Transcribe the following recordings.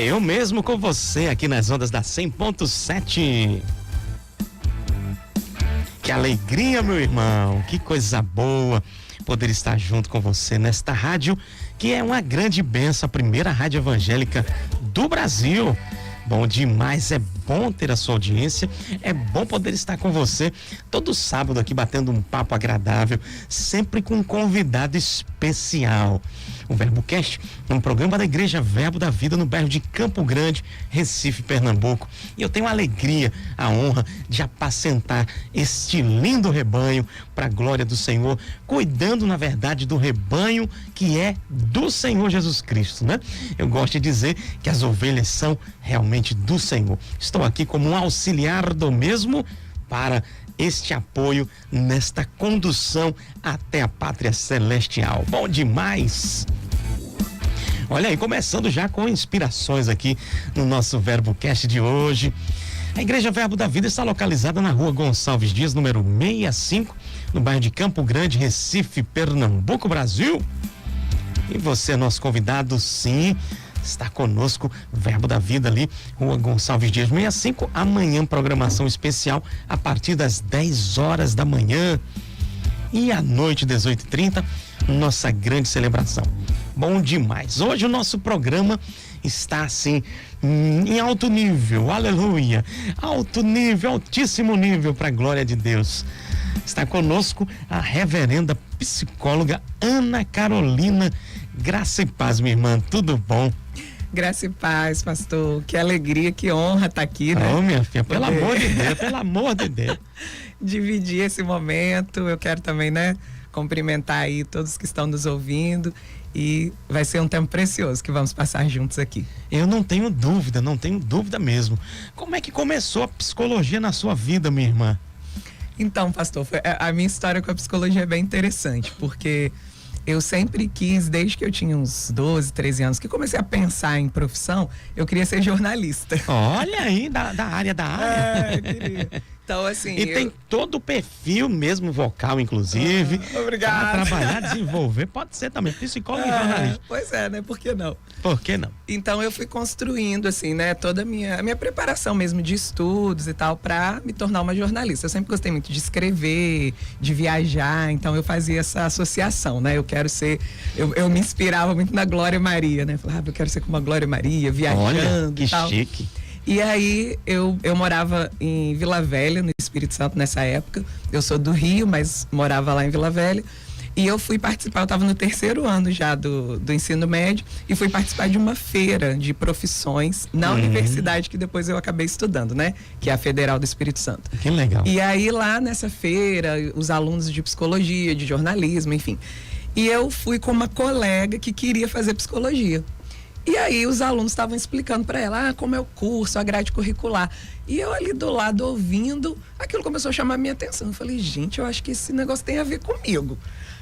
Eu mesmo com você aqui nas ondas da 100.7. Que alegria, meu irmão, que coisa boa poder estar junto com você nesta rádio, que é uma grande bênção, a primeira rádio evangélica do Brasil. Bom demais, é bom ter a sua audiência, é bom poder estar com você todo sábado aqui batendo um papo agradável, sempre com um convidado especial. O VerboCast é um programa da Igreja Verbo da Vida no bairro de Campo Grande, Recife, Pernambuco. E eu tenho a alegria, a honra de apacentar este lindo rebanho para a glória do Senhor, cuidando, na verdade, do rebanho que é do Senhor Jesus Cristo, né? Eu gosto de dizer que as ovelhas são realmente do Senhor. Estou aqui como um auxiliar do mesmo para este apoio nesta condução até a pátria celestial. Bom demais! Olha aí, começando já com inspirações aqui no nosso VerboCast de hoje. A Igreja Verbo da Vida está localizada na rua Gonçalves Dias, número 65, no bairro de Campo Grande, Recife, Pernambuco, Brasil. E você, nosso convidado, sim, está conosco, Verbo da Vida ali, rua Gonçalves Dias 65, amanhã programação especial a partir das 10 horas da manhã e à noite 18h30, nossa grande celebração. Bom demais, hoje o nosso programa está assim em alto nível, aleluia, alto nível, altíssimo nível para a glória de Deus. Está conosco a reverenda psicóloga Ana Carolina. Graça e paz, minha irmã, tudo bom? Graça e paz, pastor. Que alegria, que honra estar aqui, né? Oh, minha filha, pelo amor de Deus, pelo amor de Deus. Dividir esse momento. Eu quero também, né, cumprimentar aí todos que estão nos ouvindo. E vai ser um tempo precioso que vamos passar juntos aqui. Eu não tenho dúvida mesmo. Como é que começou a psicologia na sua vida, minha irmã? Então, pastor, a minha história com a psicologia é bem interessante, porque eu sempre quis, desde que eu tinha uns 12, 13 anos, que comecei a pensar em profissão, eu queria ser jornalista. Olha aí, da área. Eu queria. Então, assim... E tem todo o perfil mesmo, vocal, inclusive. Obrigado. Para trabalhar, desenvolver, pode ser também, psicólogo e jornalista. Pois é, né? Por que não? Por que não? Então, eu fui construindo, assim, né, toda a minha preparação mesmo de estudos e tal, para me tornar uma jornalista. Eu sempre gostei muito de escrever, de viajar, então eu fazia essa associação, né? Eu quero ser... Eu me inspirava muito na Glória Maria, né? Falava, eu quero ser como a Glória Maria, viajando. Olha, que e tal. chique. E aí, eu morava em Vila Velha, no Espírito Santo, nessa época. Eu sou do Rio, mas morava lá em Vila Velha. E eu fui participar, eu estava no 3º ano já do ensino médio, e fui participar de uma feira de profissões na universidade que depois eu acabei estudando, né? Que é a Federal do Espírito Santo. Que legal. E aí, lá nessa feira, os alunos de psicologia, de jornalismo, enfim. E eu fui com uma colega que queria fazer psicologia. E aí os alunos estavam explicando para ela como é o curso, a grade curricular. E eu ali do lado ouvindo, aquilo começou a chamar a minha atenção. Eu falei, gente, eu acho que esse negócio tem a ver comigo.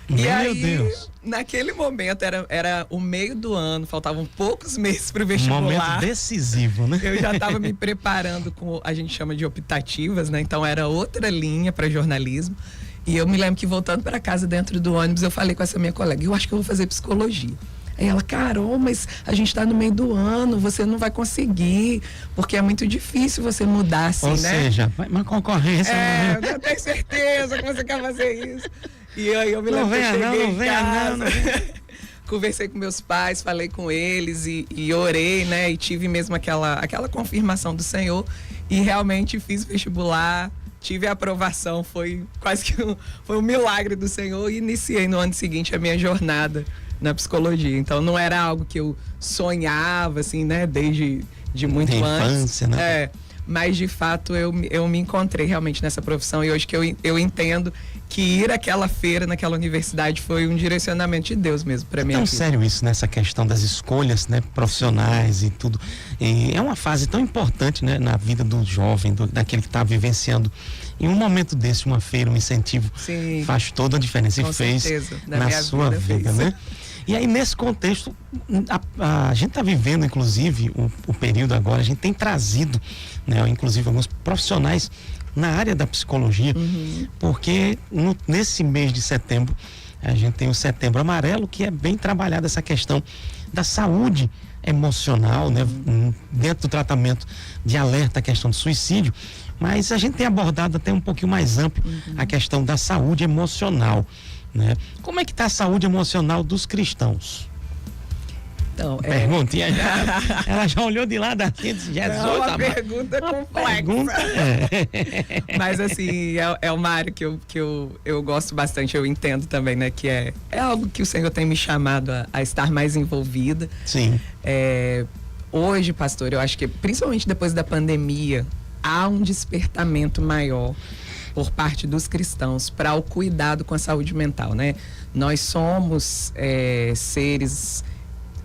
E aí, Deus. Naquele momento, era o meio do ano, faltavam poucos meses para o vestibular. Um momento decisivo, né? Eu já estava me preparando com, a gente chama de optativas, né? Então era outra linha para jornalismo. E eu me lembro que voltando para casa dentro do ônibus, eu falei com essa minha colega, eu acho que eu vou fazer psicologia. Aí ela, Carol, mas a gente está no meio do ano, você não vai conseguir, porque é muito difícil você mudar assim, Ou né? Ou seja, vai uma concorrência. Eu não tenho certeza que você quer fazer isso. E aí eu me lembro que eu cheguei não venha. Conversei com meus pais, falei com eles e orei, né? E tive mesmo aquela confirmação do Senhor. E realmente fiz vestibular, tive a aprovação, foi quase que foi um milagre do Senhor. E iniciei no ano seguinte a minha jornada na psicologia. Então não era algo que eu sonhava, assim, né? Desde muito antes. Infância, né? Mas de fato eu me encontrei realmente nessa profissão. E hoje que eu entendo que ir àquela feira, naquela universidade, foi um direcionamento de Deus mesmo para mim. É tão sério isso, nessa questão das escolhas, né, profissionais e tudo. E é uma fase tão importante, né, na vida do jovem, daquele que está vivenciando. Em um momento desse, uma feira, um incentivo, sim, faz toda a diferença. Com E fez certeza, na sua vida, né? E aí, nesse contexto, a gente está vivendo, inclusive, o período agora, a gente tem trazido, né, inclusive, alguns profissionais na área da psicologia, porque nesse mês de setembro, a gente tem o Setembro Amarelo, que é bem trabalhada essa questão da saúde emocional, né? Dentro do tratamento de alerta à questão do suicídio, mas a gente tem abordado até um pouquinho mais amplo a questão da saúde emocional, né? Como é que está a saúde emocional dos cristãos? Então, Pergunta, ela já olhou de lado assim e disse, Jesus, é uma pergunta complexa. Mas assim, é uma área que eu gosto bastante, eu entendo também, né? Que é algo que o Senhor tem me chamado a estar mais envolvida. Sim. Hoje, pastor, eu acho que principalmente depois da pandemia, há um despertamento maior por parte dos cristãos para o cuidado com a saúde mental, né? Nós somos seres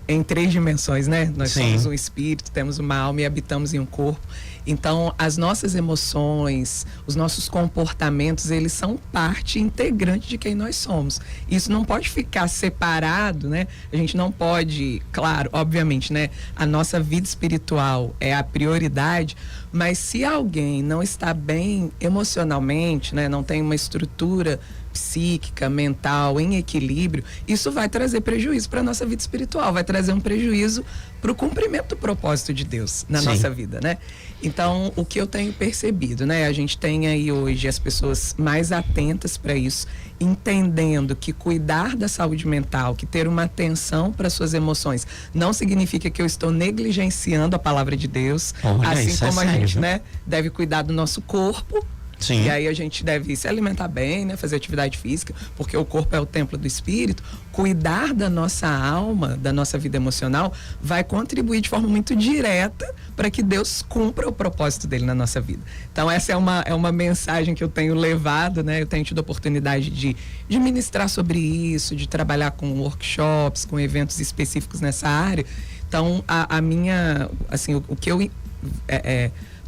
em 3 dimensões, né? Nós somos um espírito, temos uma alma e habitamos em um corpo. Então, as nossas emoções, os nossos comportamentos, eles são parte integrante de quem nós somos. Isso não pode ficar separado, né? A gente não pode, claro, obviamente, né? A nossa vida espiritual é a prioridade, mas se alguém não está bem emocionalmente, né? Não tem uma estrutura psíquica, mental, em equilíbrio, isso vai trazer prejuízo para a nossa vida espiritual, vai trazer um prejuízo para o cumprimento do propósito de Deus na nossa vida, né? Então, o que eu tenho percebido, né? A gente tem aí hoje as pessoas mais atentas para isso, entendendo que cuidar da saúde mental, que ter uma atenção para suas emoções, não significa que eu estou negligenciando a palavra de Deus, assim como a gente, né, deve cuidar do nosso corpo. Sim. E aí a gente deve se alimentar bem, né? Fazer atividade física, porque o corpo é o templo do espírito. Cuidar da nossa alma, da nossa vida emocional, vai contribuir de forma muito direta para que Deus cumpra o propósito dele na nossa vida. Então essa é uma mensagem que eu tenho levado, né? Eu tenho tido a oportunidade de ministrar sobre isso, de trabalhar com workshops, com eventos específicos nessa área. Então a minha, assim, o que eu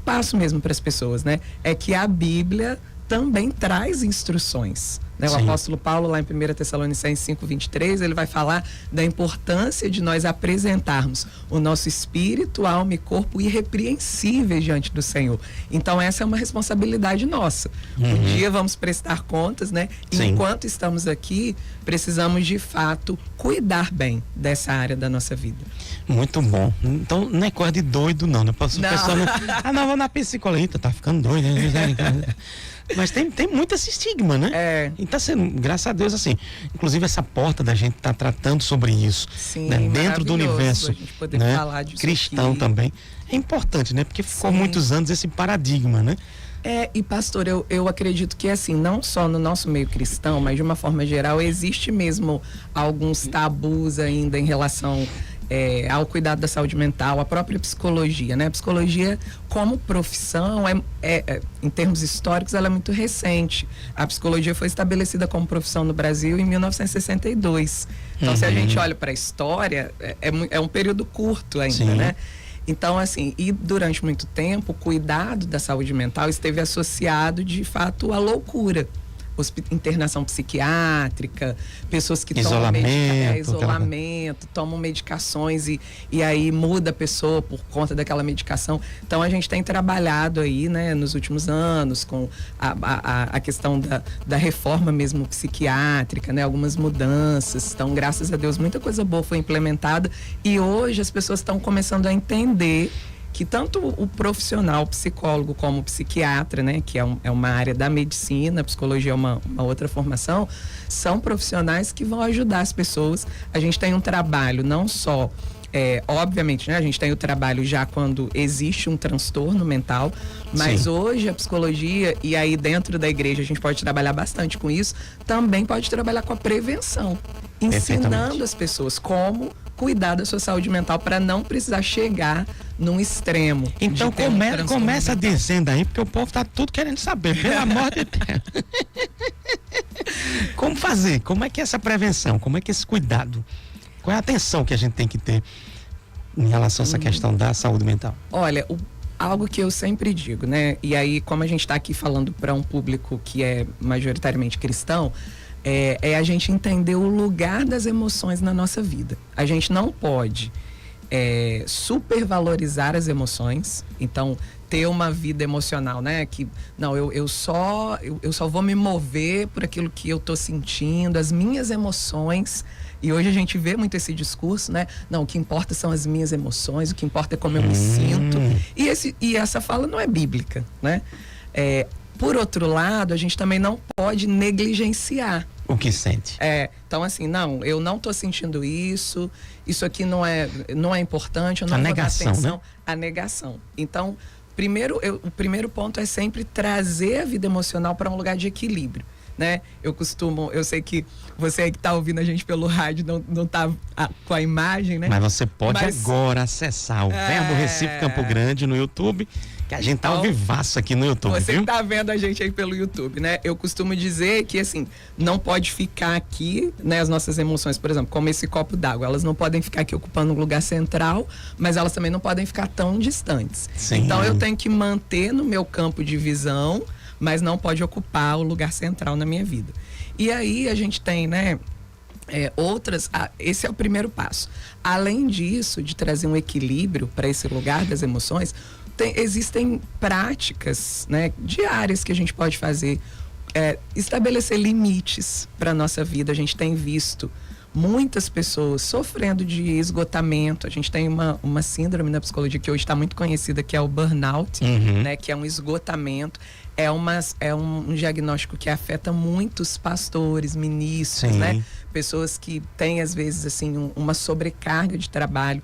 passo mesmo para as pessoas, né? É que a Bíblia também traz instruções, né? O apóstolo Paulo, lá em 1 Tessalonicenses 5:23, ele vai falar da importância de nós apresentarmos o nosso espírito, alma e corpo irrepreensíveis diante do Senhor. Então essa é uma responsabilidade nossa. Um dia vamos prestar contas, né? E enquanto estamos aqui, precisamos de fato cuidar bem dessa área da nossa vida. Muito bom. Então não é coisa de doido não, né? Não, vou na psicóloga, eita, tá ficando doido, né? Mas tem muito esse estigma, né? E tá sendo, graças a Deus, assim, inclusive essa porta da gente tá tratando sobre isso, né? Dentro do universo, a gente poder falar disso cristão aqui. Também. É importante, né? Porque ficou muitos anos esse paradigma, né? E pastor, eu acredito que assim, não só no nosso meio cristão, mas de uma forma geral, existe mesmo alguns tabus ainda em relação ao cuidado da saúde mental, a própria psicologia, né? A psicologia como profissão, em termos históricos, ela é muito recente. A psicologia foi estabelecida como profissão no Brasil em 1962. Então, se a gente olha para a história, é um período curto ainda, né? Então, assim, e durante muito tempo, o cuidado da saúde mental esteve associado, de fato, à loucura. Internação psiquiátrica, pessoas que tomam isolamento, tomam medicações e aí muda a pessoa por conta daquela medicação. Então a gente tem trabalhado aí, né, nos últimos anos com a questão da reforma mesmo psiquiátrica, né, algumas mudanças. Então, graças a Deus, muita coisa boa foi implementada e hoje as pessoas estão começando a entender que tanto o profissional, o psicólogo, como o psiquiatra, né, que é uma área da medicina, a psicologia é uma outra formação, são profissionais que vão ajudar as pessoas. A gente tem um trabalho não só, obviamente, né, a gente tem o trabalho já quando existe um transtorno mental, mas hoje a psicologia, e aí dentro da igreja a gente pode trabalhar bastante com isso, também pode trabalhar com a prevenção, ensinando as pessoas como cuidar da sua saúde mental para não precisar chegar num extremo. Então começa dizendo aí, porque o povo tá tudo querendo saber, pelo amor de Deus. Como fazer? Como é que é essa prevenção? Como é que é esse cuidado? Qual é a atenção que a gente tem que ter em relação a essa questão da saúde mental? Olha, algo que eu sempre digo, né? E aí, como a gente está aqui falando para um público que é majoritariamente cristão, a gente entender o lugar das emoções na nossa vida. A gente não pode supervalorizar as emoções, então ter uma vida emocional, né? Que não, eu só vou me mover por aquilo que eu tô sentindo, as minhas emoções, E hoje a gente vê muito esse discurso, né? Não, o que importa são as minhas emoções, o que importa é como eu me sinto. E essa fala não é bíblica, né? Por outro lado, a gente também não pode negligenciar o que sente. Então assim, não, eu não estou sentindo isso aqui não é importante, eu não vou dar atenção. Né? A negação. Então, o primeiro ponto é sempre trazer a vida emocional para um lugar de equilíbrio, né? Eu sei que você aí que está ouvindo a gente pelo rádio não está com a imagem, né? Mas você pode agora acessar o Verbo Recife Campo Grande no YouTube, que a gente tá ao vivaço aqui no YouTube, Você que tá vendo a gente aí pelo YouTube, né? Eu costumo dizer que, assim, não pode ficar aqui, né? As nossas emoções, por exemplo, como esse copo d'água, elas não podem ficar aqui ocupando um lugar central, mas elas também não podem ficar tão distantes. Sim. Então, eu tenho que manter no meu campo de visão, mas não pode ocupar o lugar central na minha vida. E aí, a gente tem, né? Esse é o primeiro passo. Além disso, de trazer um equilíbrio para esse lugar das emoções, existem práticas, né, diárias que a gente pode fazer, estabelecer limites para a nossa vida. A gente tem visto muitas pessoas sofrendo de esgotamento. A gente tem uma síndrome na psicologia que hoje está muito conhecida, que é o burnout, né, que é um esgotamento. É um diagnóstico que afeta muitos pastores, ministros, né? Pessoas que têm, às vezes, assim, uma sobrecarga de trabalho.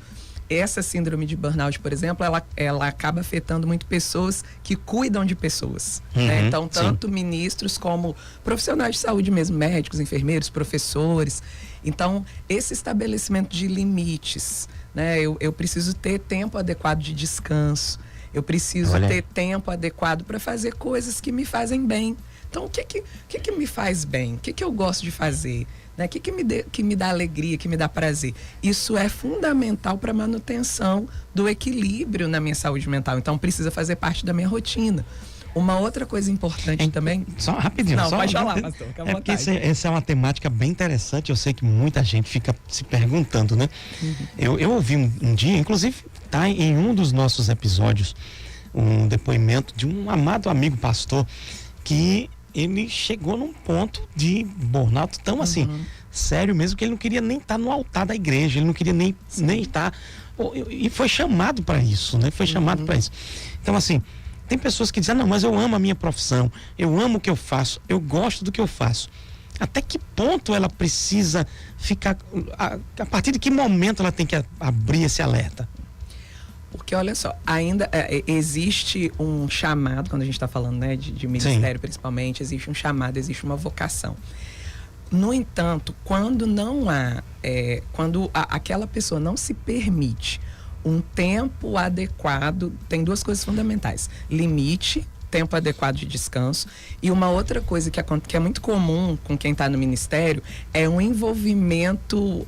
Essa síndrome de burnout, por exemplo, ela acaba afetando muito pessoas que cuidam de pessoas. Né? Então, tanto ministros como profissionais de saúde mesmo, médicos, enfermeiros, professores. Então, esse estabelecimento de limites, né? Eu preciso ter tempo adequado de descanso. Eu preciso ter tempo adequado para fazer coisas que me fazem bem. Então, o que me faz bem? O que eu gosto de fazer? Né? O que me dá alegria, que me dá prazer? Isso é fundamental para a manutenção do equilíbrio na minha saúde mental. Então, precisa fazer parte da minha rotina. Uma outra coisa importante também... Só rapidinho. Não, pode falar, pastor. Porque essa é uma temática bem interessante. Eu sei que muita gente fica se perguntando, né? Eu ouvi um dia, inclusive, tá em um dos nossos episódios, um depoimento de um amado amigo pastor, que ele chegou num ponto de burnout tão assim, sério mesmo, que ele não queria nem estar no altar da igreja, ele não queria nem estar, e foi chamado para isso, né? Foi chamado para isso. Então, assim, tem pessoas que dizem, não, mas eu amo a minha profissão, eu amo o que eu faço, eu gosto do que eu faço. Até que ponto ela precisa ficar, a partir de que momento ela tem que abrir esse alerta? Porque, olha só, ainda existe um chamado, quando a gente está falando, né, de ministério principalmente, existe um chamado, existe uma vocação. No entanto, quando não há, aquela pessoa não se permite um tempo adequado, tem duas coisas fundamentais: limite, tempo adequado de descanso, e uma outra coisa que é muito comum com quem está no ministério é um envolvimento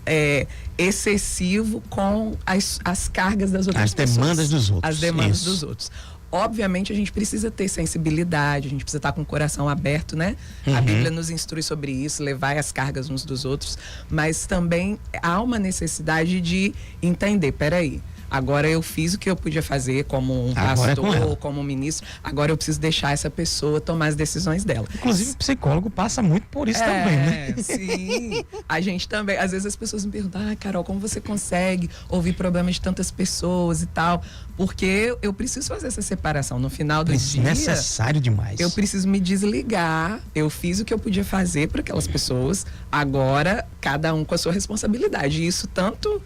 excessivo com as cargas das outras pessoas. As demandas dos outros. As demandas dos outros. Obviamente, a gente precisa ter sensibilidade, a gente precisa estar com o coração aberto, né? A Bíblia nos instrui sobre isso, levar as cargas uns dos outros, mas também há uma necessidade de entender, peraí, agora eu fiz o que eu podia fazer como um pastor, como um ministro. Agora eu preciso deixar essa pessoa tomar as decisões dela. Inclusive, o psicólogo passa muito por isso também, né? Sim. A gente também. Às vezes as pessoas me perguntam, Carol, como você consegue ouvir problemas de tantas pessoas e tal? Porque eu preciso fazer essa separação. No final do dia... Necessário demais. Eu preciso me desligar. Eu fiz o que eu podia fazer para aquelas pessoas. Agora, cada um com a sua responsabilidade. E isso tanto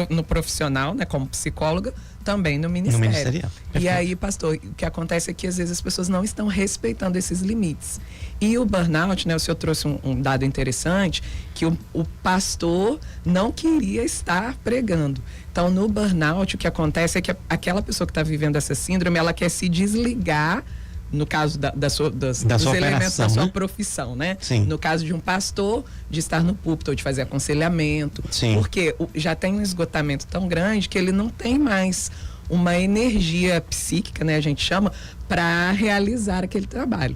no profissional, né, como psicóloga, também no ministério. No ministerial. E aí, pastor, o que acontece é que às vezes as pessoas não estão respeitando esses limites. E o burnout, né, o senhor trouxe um dado interessante, que o pastor não queria estar pregando. Então, no burnout, o que acontece é que aquela pessoa que está vivendo essa síndrome, ela quer se desligar, no caso dos elementos da sua profissão, né? Sim. No caso de um pastor, de estar no púlpito ou de fazer aconselhamento. Sim. Porque já tem um esgotamento tão grande que ele não tem mais uma energia psíquica, né? A gente chama, para realizar aquele trabalho.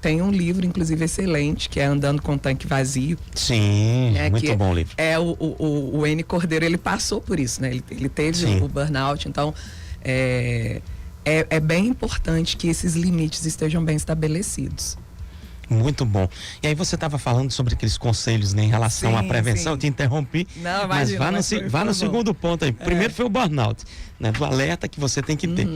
Tem um livro, inclusive, excelente, que é Andando com o Tanque Vazio. Sim, muito bom livro. O N. Cordeiro, ele passou por isso, né? Ele teve o burnout, então... É bem importante que esses limites estejam bem estabelecidos. Muito bom. E aí você estava falando sobre aqueles conselhos, né, em relação à prevenção. Eu te interrompi, não, imagina, mas vá no segundo ponto aí. Primeiro foi o burnout, né, do alerta que você tem que ter.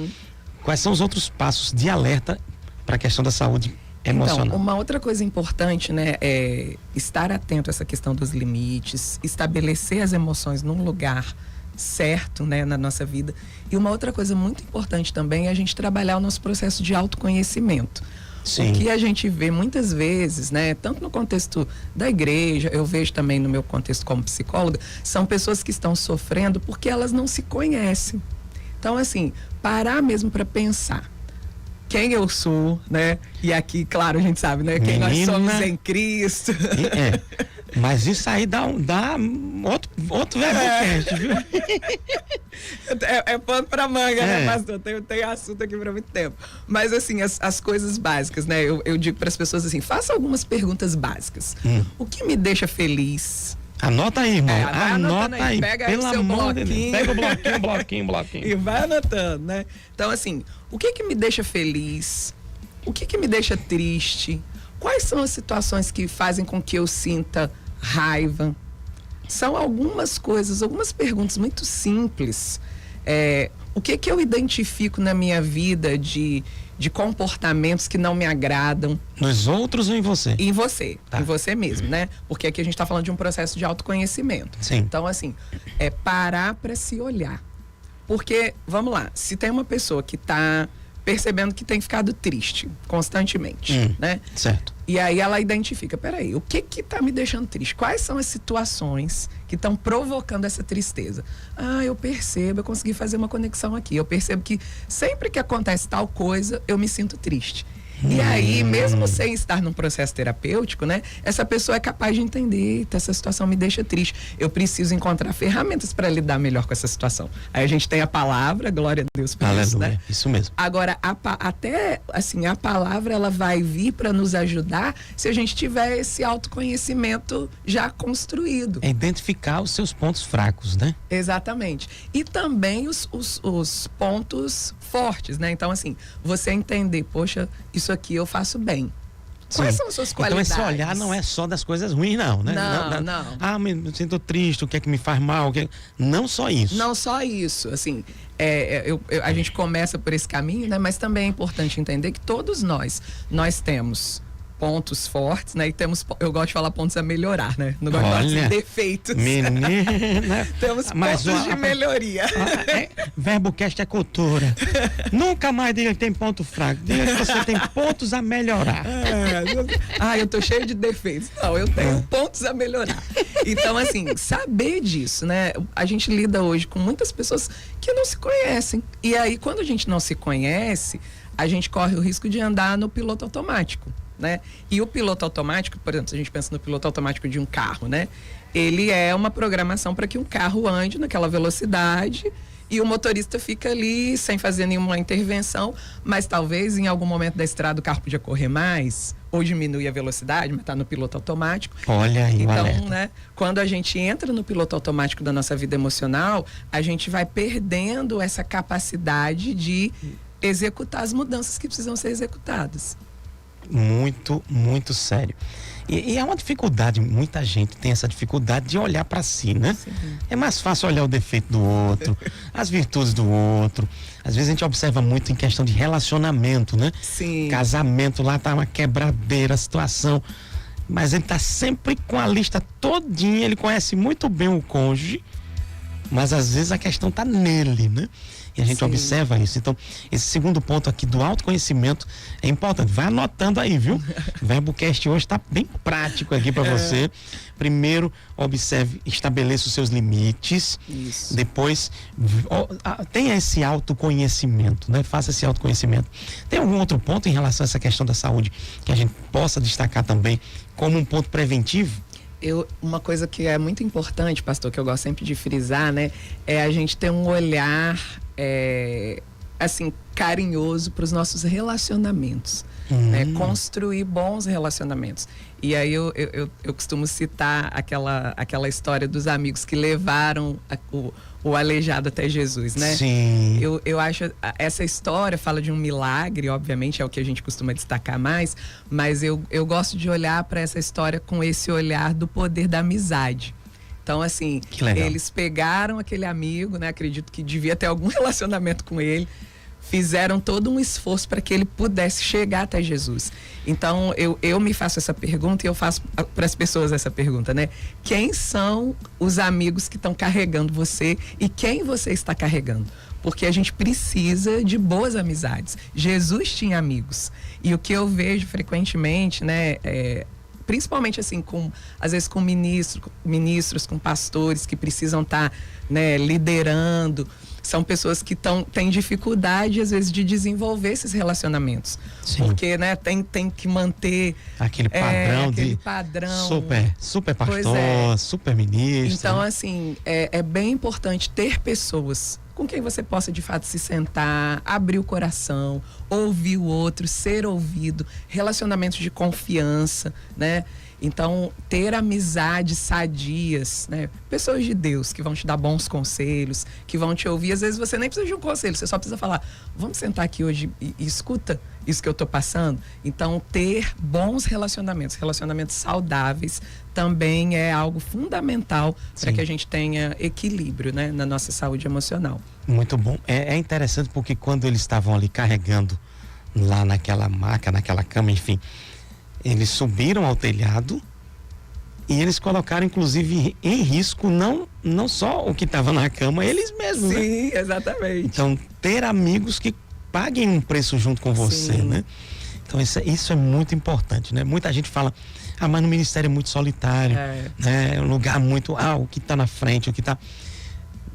Quais são os outros passos de alerta para a questão da saúde emocional? Então, uma outra coisa importante, né, é estar atento a essa questão dos limites, estabelecer as emoções num lugar certo, né, na nossa vida. E uma outra coisa muito importante também é a gente trabalhar o nosso processo de autoconhecimento. Sim. O que a gente vê muitas vezes, né, tanto no contexto da igreja, eu vejo também no meu contexto como psicóloga, são pessoas que estão sofrendo porque elas não se conhecem. Então, assim, parar mesmo para pensar quem eu sou, né? E aqui, claro, a gente sabe, né? Quem nós somos em Cristo. Mas isso aí dá outro verbocast, viu? É pano pra manga, né, pastor? Tem assunto aqui pra muito tempo. Mas, assim, as coisas básicas, né? Eu digo para as pessoas assim, faça algumas perguntas básicas. O que me deixa feliz? Anota aí, irmão. Anota aí. Pega aí o seu bloquinho. Pega o bloquinho. E vai anotando, né? Então, assim, o que me deixa feliz? O que me deixa triste? Quais são as situações que fazem com que eu sinta raiva? São algumas coisas, algumas perguntas muito simples. O que eu identifico na minha vida de comportamentos que não me agradam? Nos outros ou em você? Em você, em você mesmo, né? Porque aqui a gente está falando de um processo de autoconhecimento. Sim. Então, assim, parar para se olhar. Porque, vamos lá, se tem uma pessoa que está percebendo que tem ficado triste constantemente, né? Certo. E aí ela identifica, peraí, o que tá me deixando triste? Quais são as situações que estão provocando essa tristeza? Eu percebo, eu consegui fazer uma conexão aqui. Eu percebo que sempre que acontece tal coisa, eu me sinto triste. E aí, mesmo sem estar num processo terapêutico, né? Essa pessoa é capaz de entender, essa situação me deixa triste. Eu preciso encontrar ferramentas para lidar melhor com essa situação. Aí a gente tem a palavra, glória a Deus por isso, né? Isso mesmo. Agora, até assim, a palavra ela vai vir para nos ajudar se a gente tiver esse autoconhecimento já construído. É identificar os seus pontos fracos, né? Exatamente. E também os pontos fortes, né? Então, assim, você entender, poxa, isso aqui eu faço bem. Quais são as suas qualidades? Então esse olhar não é só das coisas ruins, não, né? Não. Me sinto triste, o que é que me faz mal? Não só isso. Não só isso, assim, a gente começa por esse caminho, né? Mas também é importante entender que todos nós temos pontos fortes, né? E temos, eu gosto de falar pontos a melhorar, né? Não gosto de falar de defeitos. Menina. Temos pontos de melhoria. Verbocast é cultura. Nunca mais diga que tem ponto fraco. Diga que você tem pontos a melhorar. Eu tô cheio de defeitos. Não, eu tenho pontos a melhorar. Então, assim, saber disso, né? A gente lida hoje com muitas pessoas que não se conhecem. E aí, quando a gente não se conhece, a gente corre o risco de andar no piloto automático. Né? E o piloto automático, por exemplo, se a gente pensa no piloto automático de um carro, né? Ele é uma programação para que um carro ande naquela velocidade e o motorista fica ali sem fazer nenhuma intervenção, mas talvez em algum momento da estrada o carro podia correr mais ou diminuir a velocidade, mas está no piloto automático. Olha aí, então, né? Quando a gente entra no piloto automático da nossa vida emocional, a gente vai perdendo essa capacidade de executar as mudanças que precisam ser executadas. Muito, muito sério. E é uma dificuldade, muita gente tem essa dificuldade de olhar para si, né? Sim. É mais fácil olhar o defeito do outro, as virtudes do outro. Às vezes a gente observa muito em questão de relacionamento, né? Sim. Casamento, lá tá uma quebradeira, situação. Mas ele tá sempre com a lista todinha, ele conhece muito bem o cônjuge, mas às vezes a questão tá nele, né? E a gente observa isso. Então, esse segundo ponto aqui do autoconhecimento é importante. Vai anotando aí, viu? O Verbocast hoje está bem prático aqui para você. Primeiro, observe, estabeleça os seus limites. Isso. Depois, tenha esse autoconhecimento, né? Faça esse autoconhecimento. Tem algum outro ponto em relação a essa questão da saúde que a gente possa destacar também como um ponto preventivo? Uma coisa que é muito importante, pastor, que eu gosto sempre de frisar, né? É a gente ter um olhar, assim, carinhoso para os nossos relacionamentos. né? Construir bons relacionamentos. E aí eu costumo citar aquela história dos amigos que levaram o aleijado até Jesus, né? Sim. Eu acho, essa história fala de um milagre, obviamente, é o que a gente costuma destacar mais, mas eu gosto de olhar para essa história com esse olhar do poder da amizade. Então, assim, eles pegaram aquele amigo, né? Acredito que devia ter algum relacionamento com ele, fizeram todo um esforço para que ele pudesse chegar até Jesus. Então, eu me faço essa pergunta e eu faço para as pessoas essa pergunta, né? Quem são os amigos que estão carregando você e quem você está carregando? Porque a gente precisa de boas amizades. Jesus tinha amigos. E o que eu vejo frequentemente, né? Principalmente assim, às vezes com ministros, com pastores que precisam estar, né, liderando. São pessoas que têm dificuldade, às vezes, de desenvolver esses relacionamentos. Sim. Porque, né, tem que manter aquele padrão super pastor, super ministro. Então, assim, é bem importante ter pessoas com quem você possa, de fato, se sentar, abrir o coração, ouvir o outro, ser ouvido, relacionamentos de confiança, né? Então, ter amizades sadias, né? Pessoas de Deus que vão te dar bons conselhos, que vão te ouvir. Às vezes você nem precisa de um conselho, você só precisa falar, vamos sentar aqui hoje e escuta isso que eu estou passando. Então, ter bons relacionamentos saudáveis, também é algo fundamental para que a gente tenha equilíbrio, né, na nossa saúde emocional. Muito bom. É interessante porque quando eles estavam ali carregando lá naquela maca, naquela cama, enfim, eles subiram ao telhado e eles colocaram, inclusive, em risco não só o que estava na cama, eles mesmos. Sim, né? Exatamente. Então, ter amigos que paguem um preço junto com você, Sim. né? Então, isso é muito importante, né? Muita gente fala, mas no ministério é muito solitário, né? É um lugar muito, o que está na frente, o que está...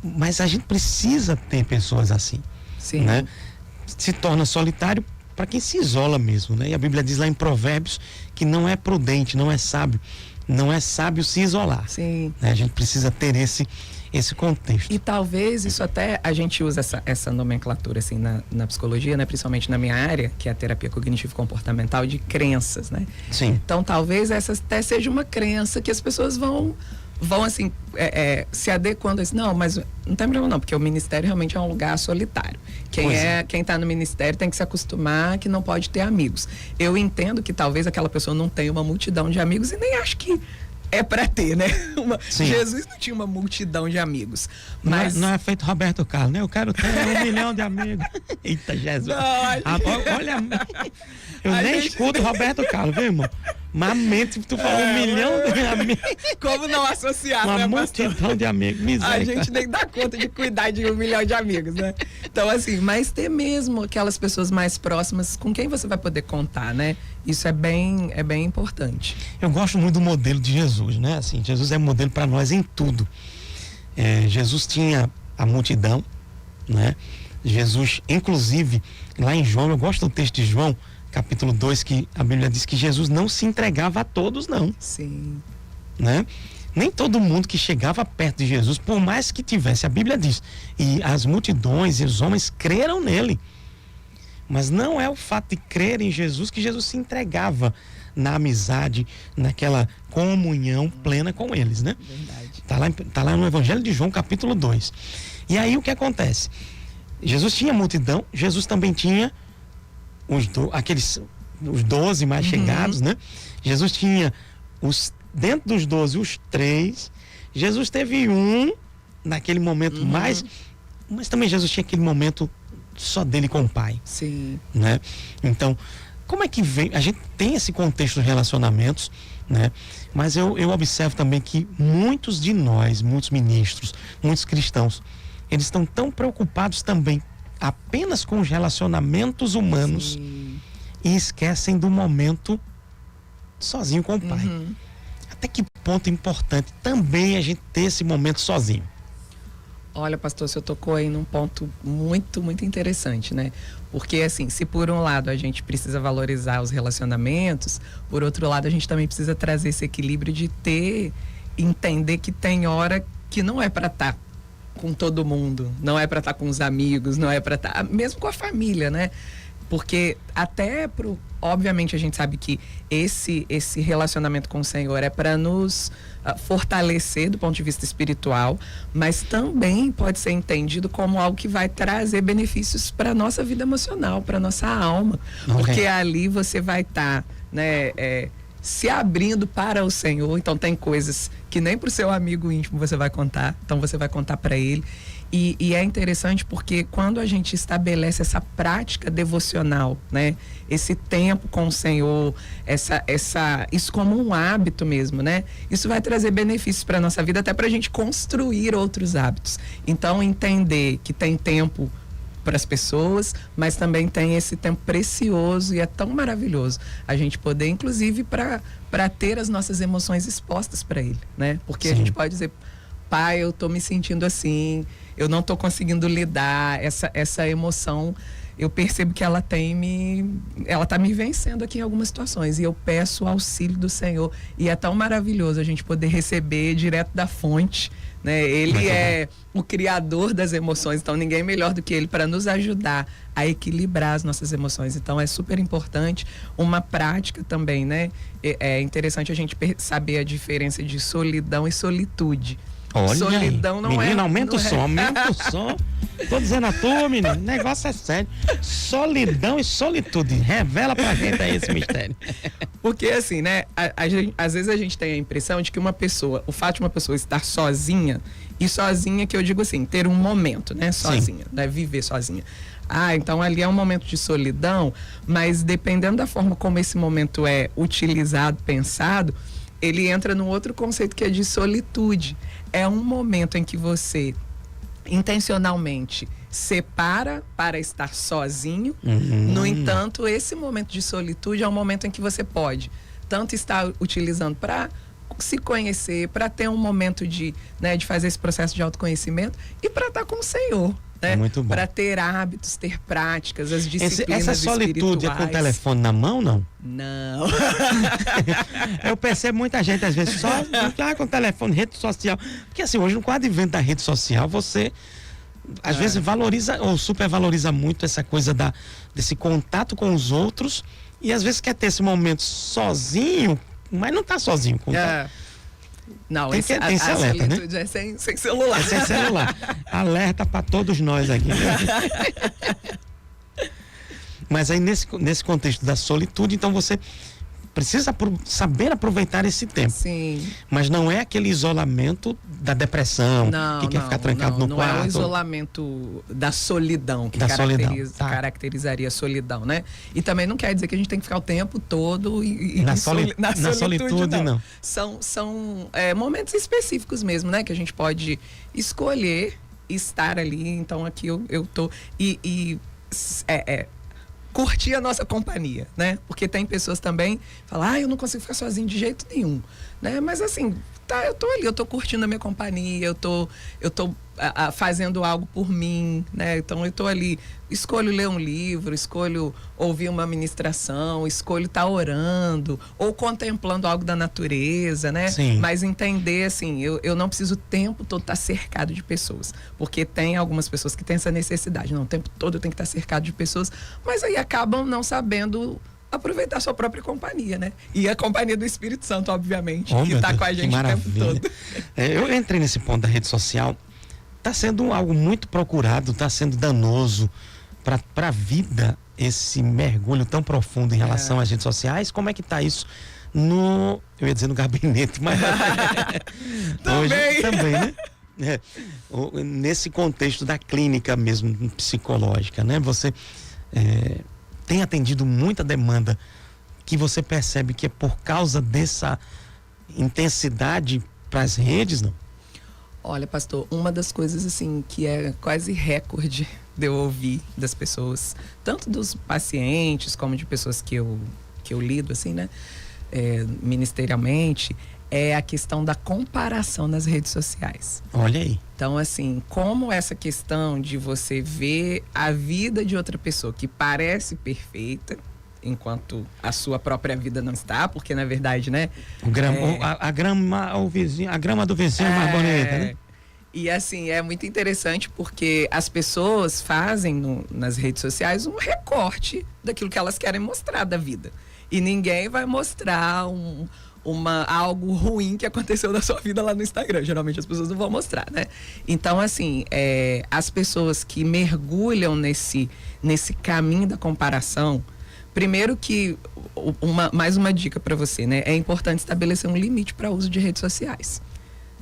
Mas a gente precisa ter pessoas assim, Sim. né? Se torna solitário para quem se isola mesmo, né? E a Bíblia diz lá em Provérbios que não é prudente, não é sábio se isolar. Sim. Né? A gente precisa ter esse contexto. E talvez isso até, a gente usa essa nomenclatura assim na psicologia, né? Principalmente na minha área, que é a terapia cognitivo-comportamental, de crenças, né? Sim. Então talvez essa até seja uma crença que as pessoas vão assim, se adequando a isso. Não, mas não tem problema não, porque o ministério realmente é um lugar solitário. Quem está no ministério tem que se acostumar que não pode ter amigos. Eu entendo que talvez aquela pessoa não tenha uma multidão de amigos e nem acho que é para ter, né? Jesus não tinha uma multidão de amigos. Mas não é feito Roberto Carlos, né? Eu quero ter 1 milhão de amigos. Eita, Jesus. Olha, eu nem escuto Roberto Carlos, viu, irmão? Mas mente, tu falou 1 milhão de amigos. Como não associar, uma né, multidão de amigos. A gente nem dá conta de cuidar de 1 milhão de amigos, né? Então, assim, mas ter mesmo aquelas pessoas mais próximas com quem você vai poder contar, né? Isso é bem importante. Eu gosto muito do modelo de Jesus, né? Assim, Jesus é modelo para nós em tudo. Jesus tinha a multidão, né? Jesus, inclusive, lá em João, eu gosto do texto de João, capítulo 2, que a Bíblia diz que Jesus não se entregava a todos, não. Sim. Né? Nem todo mundo que chegava perto de Jesus, por mais que tivesse, a Bíblia diz, e as multidões e os homens creram nele. Mas não é o fato de crer em Jesus que Jesus se entregava na amizade, naquela comunhão plena com eles, né? Verdade. Tá lá no Evangelho de João, capítulo 2. E aí o que acontece? Jesus tinha multidão, Jesus também tinha os 12 mais chegados, né? Jesus tinha dentro dos 12, os 3. Jesus teve um naquele momento mais, mas também Jesus tinha aquele momento só dele com o Pai. Sim. Né? Então, como é que vem? A gente tem esse contexto de relacionamentos, né? Mas eu observo também que muitos de nós, muitos ministros, muitos cristãos, eles estão tão preocupados também apenas com os relacionamentos humanos. Sim. E esquecem do momento sozinho com o Pai. Até que ponto é importante também a gente ter esse momento sozinho? Olha, pastor, você tocou aí num ponto muito, muito interessante, né? Porque, assim, se por um lado a gente precisa valorizar os relacionamentos, por outro lado a gente também precisa trazer esse equilíbrio de entender que tem hora que não é para estar com todo mundo, não é para estar com os amigos, não é para estar, mesmo com a família, né? Porque obviamente a gente sabe que esse relacionamento com o Senhor é para nos fortalecer do ponto de vista espiritual, mas também pode ser entendido como algo que vai trazer benefícios para a nossa vida emocional, para a nossa alma. Porque ali você vai estar, se abrindo para o Senhor. Então tem coisas que nem para o seu amigo íntimo você vai contar, então você vai contar para ele. E é interessante porque quando a gente estabelece essa prática devocional, né? Esse tempo com o Senhor, isso como um hábito mesmo, né? Isso vai trazer benefícios para a nossa vida, até para a gente construir outros hábitos. Então, entender que tem tempo para as pessoas, mas também tem esse tempo precioso, e é tão maravilhoso a gente poder, inclusive, para ter as nossas emoções expostas para Ele, né? Porque a gente pode dizer: pai, eu tô me sentindo assim, eu não tô conseguindo lidar, essa emoção, eu percebo que ela tá me vencendo aqui em algumas situações, e eu peço o auxílio do Senhor, e é tão maravilhoso a gente poder receber direto da fonte, né? Ele é o criador das emoções, então ninguém melhor do que ele para nos ajudar a equilibrar as nossas emoções. Então é super importante uma prática também, né? É interessante a gente saber a diferença de solidão e solitude. Olha, solidão não menina, é... aumenta o som, aumenta o som. Tô dizendo a tu, menino, o negócio é sério. Solidão e solitude, revela pra gente aí esse mistério. Porque assim, né, às vezes a gente tem a impressão de que o fato de uma pessoa estar sozinha, e sozinha que eu digo assim, ter um momento, né, sozinha, né, viver sozinha. Então ali é um momento de solidão, mas dependendo da forma como esse momento é utilizado, pensado, ele entra num outro conceito que é de solitude. É um momento em que você intencionalmente separa para estar sozinho. No entanto, esse momento de solitude é um momento em que você pode tanto estar utilizando para se conhecer, para ter um momento de fazer esse processo de autoconhecimento, e para estar com o Senhor. Muito bom. Para ter hábitos, ter práticas, as disciplinas essa solitude espirituais. É com o telefone na mão, não? Não. Eu percebo muita gente, às vezes, só com o telefone, rede social. Porque assim, hoje, com o advento da rede social, você às vezes valoriza ou supervaloriza muito essa coisa desse contato com os outros, e às vezes quer ter esse momento sozinho, mas não tá sozinho. Não, tem esse alerta, né? É sem celular. É sem celular. Alerta para todos nós aqui. Mas aí nesse contexto da solitude, então você precisa saber aproveitar esse tempo. Sim. Mas não é aquele isolamento da depressão, que quer ficar trancado no quarto. Não é o isolamento da solidão que caracterizaria a solidão, né? E também não quer dizer que a gente tem que ficar o tempo todo na solitude, não. São momentos específicos mesmo, né? Que a gente pode escolher estar ali. Então aqui eu tô... curtir a nossa companhia, né? Porque tem pessoas também que falam: eu não consigo ficar sozinho de jeito nenhum, né? Mas assim, eu tô ali, eu tô curtindo a minha companhia, eu tô fazendo algo por mim, né? Então eu tô ali, escolho ler um livro, escolho ouvir uma ministração, escolho estar orando ou contemplando algo da natureza, né? Sim. Mas entender assim, eu não preciso o tempo todo estar cercado de pessoas, porque tem algumas pessoas que têm essa necessidade, não, o tempo todo eu tenho que estar cercado de pessoas, mas aí acabam não sabendo aproveitar a sua própria companhia, né? E a companhia do Espírito Santo, obviamente, que está com a gente o tempo todo. Eu entrei nesse ponto da rede social. Está sendo algo muito procurado, está sendo danoso para a vida, esse mergulho tão profundo em relação às redes sociais. Como é que está isso eu ia dizer no gabinete, mas também, né? Nesse contexto da clínica mesmo, psicológica, né? Você tem atendido muita demanda que você percebe que é por causa dessa intensidade para as redes, não? Olha, pastor, uma das coisas assim que é quase recorde de eu ouvir das pessoas, tanto dos pacientes como de pessoas que eu lido, assim, né, ministerialmente, é a questão da comparação nas redes sociais. Olha aí. Então, assim, como essa questão de você ver a vida de outra pessoa que parece perfeita, enquanto a sua própria vida não está, porque na verdade, né? A grama do vizinho é mais bonita, né? E assim, é muito interessante porque as pessoas fazem nas redes sociais um recorte daquilo que elas querem mostrar da vida. E ninguém vai mostrar algo ruim que aconteceu na sua vida lá no Instagram. Geralmente as pessoas não vão mostrar, né? Então, assim, as pessoas que mergulham nesse caminho da comparação, primeiro que, mais uma dica para você, né? É importante estabelecer um limite para uso de redes sociais.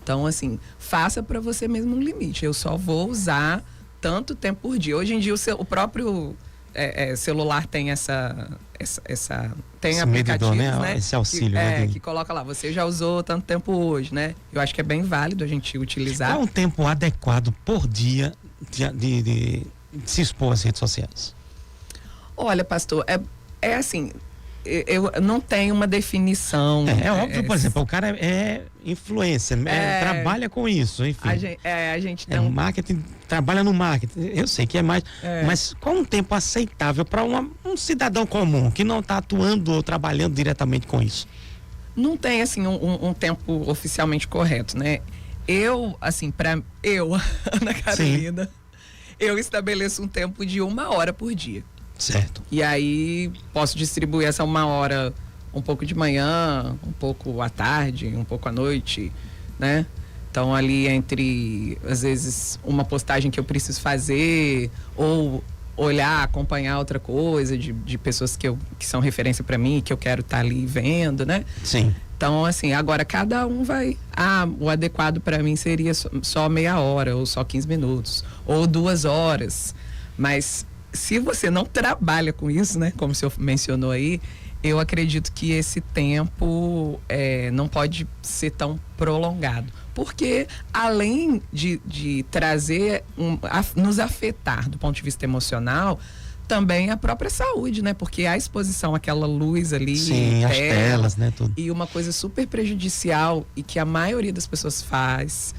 Então, assim, faça para você mesmo um limite. Eu só vou usar tanto tempo por dia. Hoje em dia, o próprio celular tem tem aplicativos, medidor, né? Esse auxílio, que coloca lá, você já usou tanto tempo hoje, né? Eu acho que é bem válido a gente utilizar. Qual é um tempo adequado por dia de se expor às redes sociais? Olha, pastor, é assim... Eu não tenho uma definição. É óbvio, por exemplo, o cara é influencer, trabalha com isso, enfim. A gente não... marketing, trabalha no marketing, eu sei que é mais... Mas qual um tempo aceitável para um cidadão comum que não está atuando ou trabalhando diretamente com isso? Não tem, assim, um tempo oficialmente correto, né? Ana Carolina, eu estabeleço um tempo de 1 hora por dia. Certo. E aí posso distribuir essa 1 hora um pouco de manhã, um pouco à tarde, um pouco à noite, né? Então ali entre, às vezes, uma postagem que eu preciso fazer ou olhar, acompanhar outra coisa de pessoas que são referência para mim, que eu quero estar ali vendo, né? Sim. Então, assim, agora cada um vai... o adequado para mim seria só meia hora, ou só 15 minutos, ou 2 horas. Mas... se você não trabalha com isso, né, como o senhor mencionou aí, eu acredito que esse tempo não pode ser tão prolongado. Porque, além de trazer, nos afetar do ponto de vista emocional, também a própria saúde, né? Porque a exposição àquela luz ali... sim, as telas, né? Tudo. E uma coisa super prejudicial e que a maioria das pessoas faz...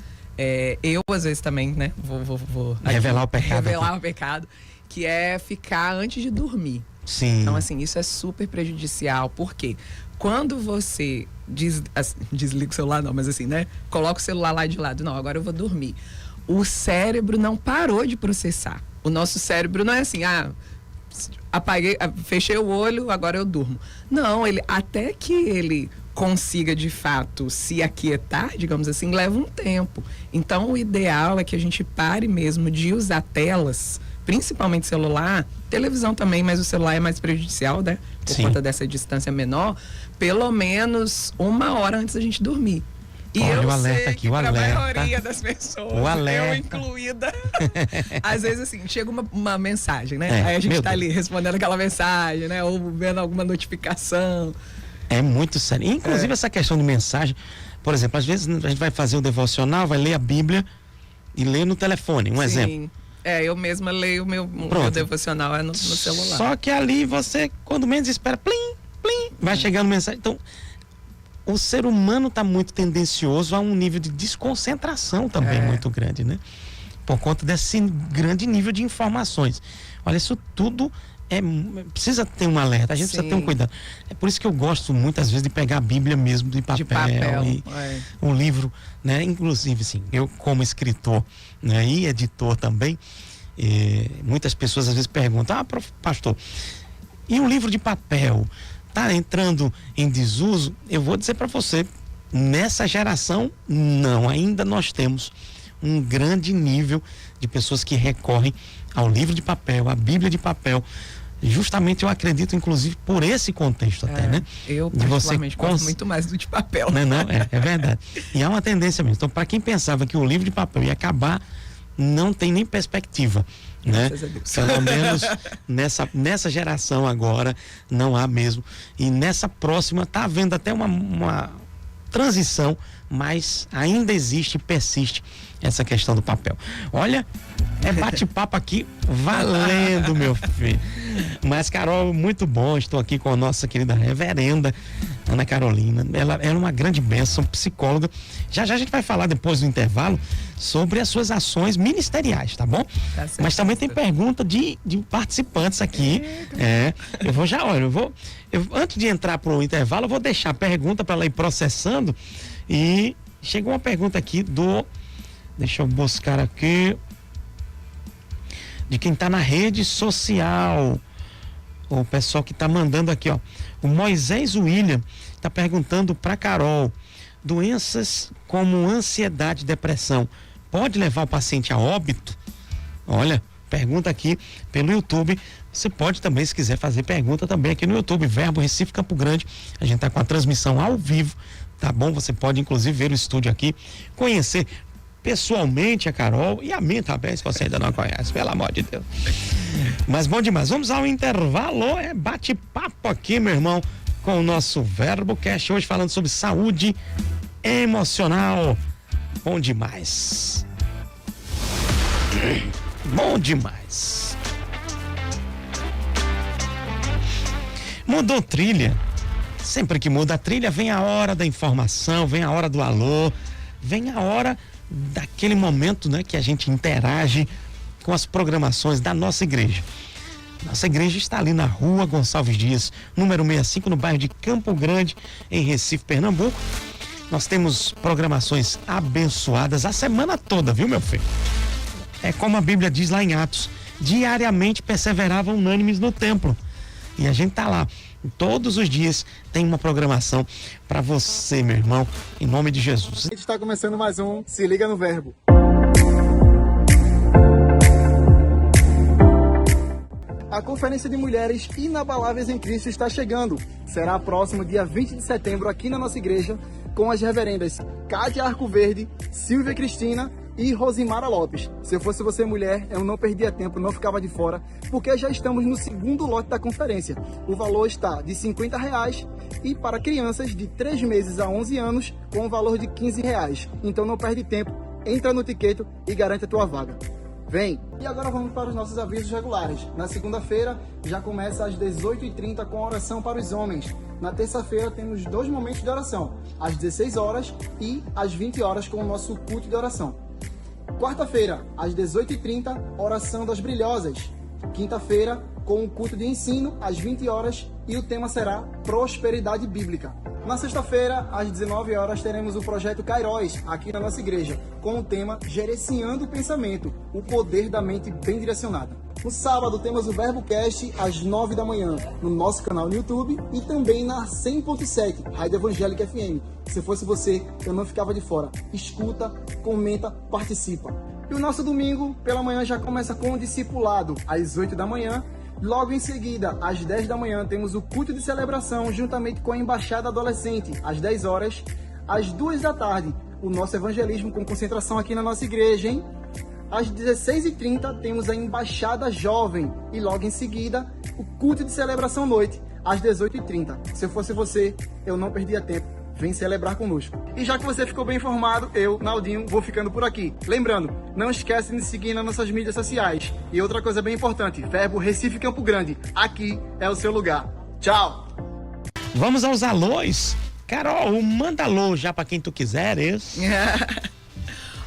eu, às vezes, também, né? Vou revelar o pecado. Revelar o pecado. Que é ficar antes de dormir. Sim. Então, assim, isso é super prejudicial. Por quê? Quando você desliga o celular, não, mas assim, né? Coloca o celular lá de lado. Não, agora eu vou dormir. O cérebro não parou de processar. O nosso cérebro não é assim, apaguei, fechei o olho, agora eu durmo. Não, até que ele consiga, de fato, se aquietar, digamos assim, leva um tempo. Então, o ideal é que a gente pare mesmo de usar telas, principalmente celular, televisão também, mas o celular é mais prejudicial, né? Por conta dessa distância menor, pelo menos 1 hora antes da gente dormir. E olha, eu o alerta sei aqui, que para a maioria das pessoas, o alerta. eu incluída, às vezes assim, chega uma mensagem, né? Aí a gente tá ali respondendo aquela mensagem, né? Ou vendo alguma notificação. É muito sério. Inclusive essa questão de mensagem, por exemplo, às vezes a gente vai fazer o devocional, vai ler a Bíblia e ler no telefone, exemplo. Eu mesma leio o meu devocional no celular. Só que ali você, quando menos espera, plim, plim, vai chegando mensagem. Então, o ser humano está muito tendencioso a um nível de desconcentração também muito grande, né? Por conta desse grande nível de informações. Olha, isso tudo precisa ter um alerta, a gente precisa ter um cuidado. É por isso que eu gosto muitas vezes de pegar a Bíblia mesmo de papel e um livro, né? Inclusive, sim, eu como escritor, né, e editor também, muitas pessoas às vezes perguntam, pastor, e um livro de papel está entrando em desuso? Eu vou dizer para você, nessa geração, não, ainda nós temos um grande nível de pessoas que recorrem ao livro de papel, à Bíblia de papel. Justamente eu acredito, inclusive, por esse contexto até, né? Eu particularmente gosto muito mais do de papel. Não, é verdade. E há uma tendência mesmo. Então, para quem pensava que o livro de papel ia acabar, não tem nem perspectiva, né? Pelo menos nessa geração agora, não há mesmo. E nessa próxima está havendo até uma transição, mas ainda existe, persiste essa questão do papel. Olha, é bate-papo aqui valendo, meu filho. Mas, Carol, muito bom, estou aqui com a nossa querida reverenda Ana Carolina. Ela é uma grande bênção, psicóloga. Já a gente vai falar depois do intervalo sobre as suas ações ministeriais, tá bom? Tá certo. Mas também tem pergunta de participantes aqui. Eu vou antes de entrar pro intervalo, eu vou deixar a pergunta para ela ir processando. E chegou uma pergunta aqui do Deixa eu buscar aqui. De quem tá na rede social. O pessoal que tá mandando aqui, ó. O Moisés William tá perguntando pra Carol: doenças como ansiedade e depressão pode levar o paciente a óbito? Olha, pergunta aqui pelo YouTube. Você pode também, se quiser fazer pergunta também aqui no YouTube, Verbo Recife Campo Grande. A gente tá com a transmissão ao vivo, tá bom? Você pode inclusive ver o estúdio aqui, conhecer pessoalmente a Carol e a mim também, se você ainda não a conhece, pelo amor de Deus. Mas bom demais, vamos ao intervalo, bate-papo aqui, meu irmão, com o nosso VerboCast, hoje falando sobre saúde emocional. Bom demais. Bom demais. Mudou trilha. Sempre que muda a trilha, vem a hora da informação, vem a hora do alô, vem a hora daquele momento, né, que a gente interage com as programações da nossa igreja. Nossa igreja está ali na Rua Gonçalves Dias, número 65, no bairro de Campo Grande, em Recife, Pernambuco. Nós temos programações abençoadas a semana toda, viu, meu filho? É como a Bíblia diz lá em Atos: diariamente perseveravam unânimes no templo. E a gente tá lá. Todos os dias tem uma programação para você, meu irmão, em nome de Jesus. A gente está começando mais um Se Liga no Verbo. A Conferência de Mulheres Inabaláveis em Cristo está chegando. Será próximo dia 20 de setembro aqui na nossa igreja, com as reverendas Cátia Arcoverde, Silvia Cristina e Rosimara Lopes. Se eu fosse você, mulher, eu não perdia tempo, não ficava de fora, porque já estamos no segundo lote da conferência. O valor está de R$50 e para crianças de 3 meses a 11 anos, com o valor de R$15. Então não perde tempo, entra no Tiqueto e garante a tua vaga. Vem! E agora vamos para os nossos avisos regulares. Na segunda-feira já começa às 18h30 com a oração para os homens. Na terça-feira temos 2 momentos de oração, às 16 horas e às 20 horas com o nosso culto de oração. Quarta-feira, às 18h30, oração das brilhosas. Quinta-feira, com o culto de ensino, às 20 horas, e o tema será prosperidade bíblica. Na sexta-feira, às 19 horas, teremos o projeto Kairos, aqui na nossa igreja, com o tema Gerenciando o Pensamento, o poder da mente bem direcionada. No sábado, temos o VerboCast, às 9 da manhã, no nosso canal no YouTube e também na 100.7, Rádio Evangélica FM. Se fosse você, eu não ficava de fora. Escuta, comenta, participa. E o nosso domingo, pela manhã, já começa com o discipulado, às 8 da manhã. Logo em seguida, às 10 da manhã, temos o culto de celebração, juntamente com a Embaixada Adolescente, às 10 horas. Às 2 da tarde, o nosso evangelismo com concentração aqui na nossa igreja, hein? Às 16h30, temos a Embaixada Jovem. E logo em seguida, o culto de celebração noite, às 18h30. Se eu fosse você, eu não perdia tempo. Vem celebrar conosco. E já que você ficou bem informado, eu, Naldinho, vou ficando por aqui. Lembrando, não esquece de nos seguir nas nossas mídias sociais. E outra coisa bem importante, Verbo Recife Campo Grande. Aqui é o seu lugar. Tchau! Vamos aos alôs. Carol, manda alô já para quem tu quiseres.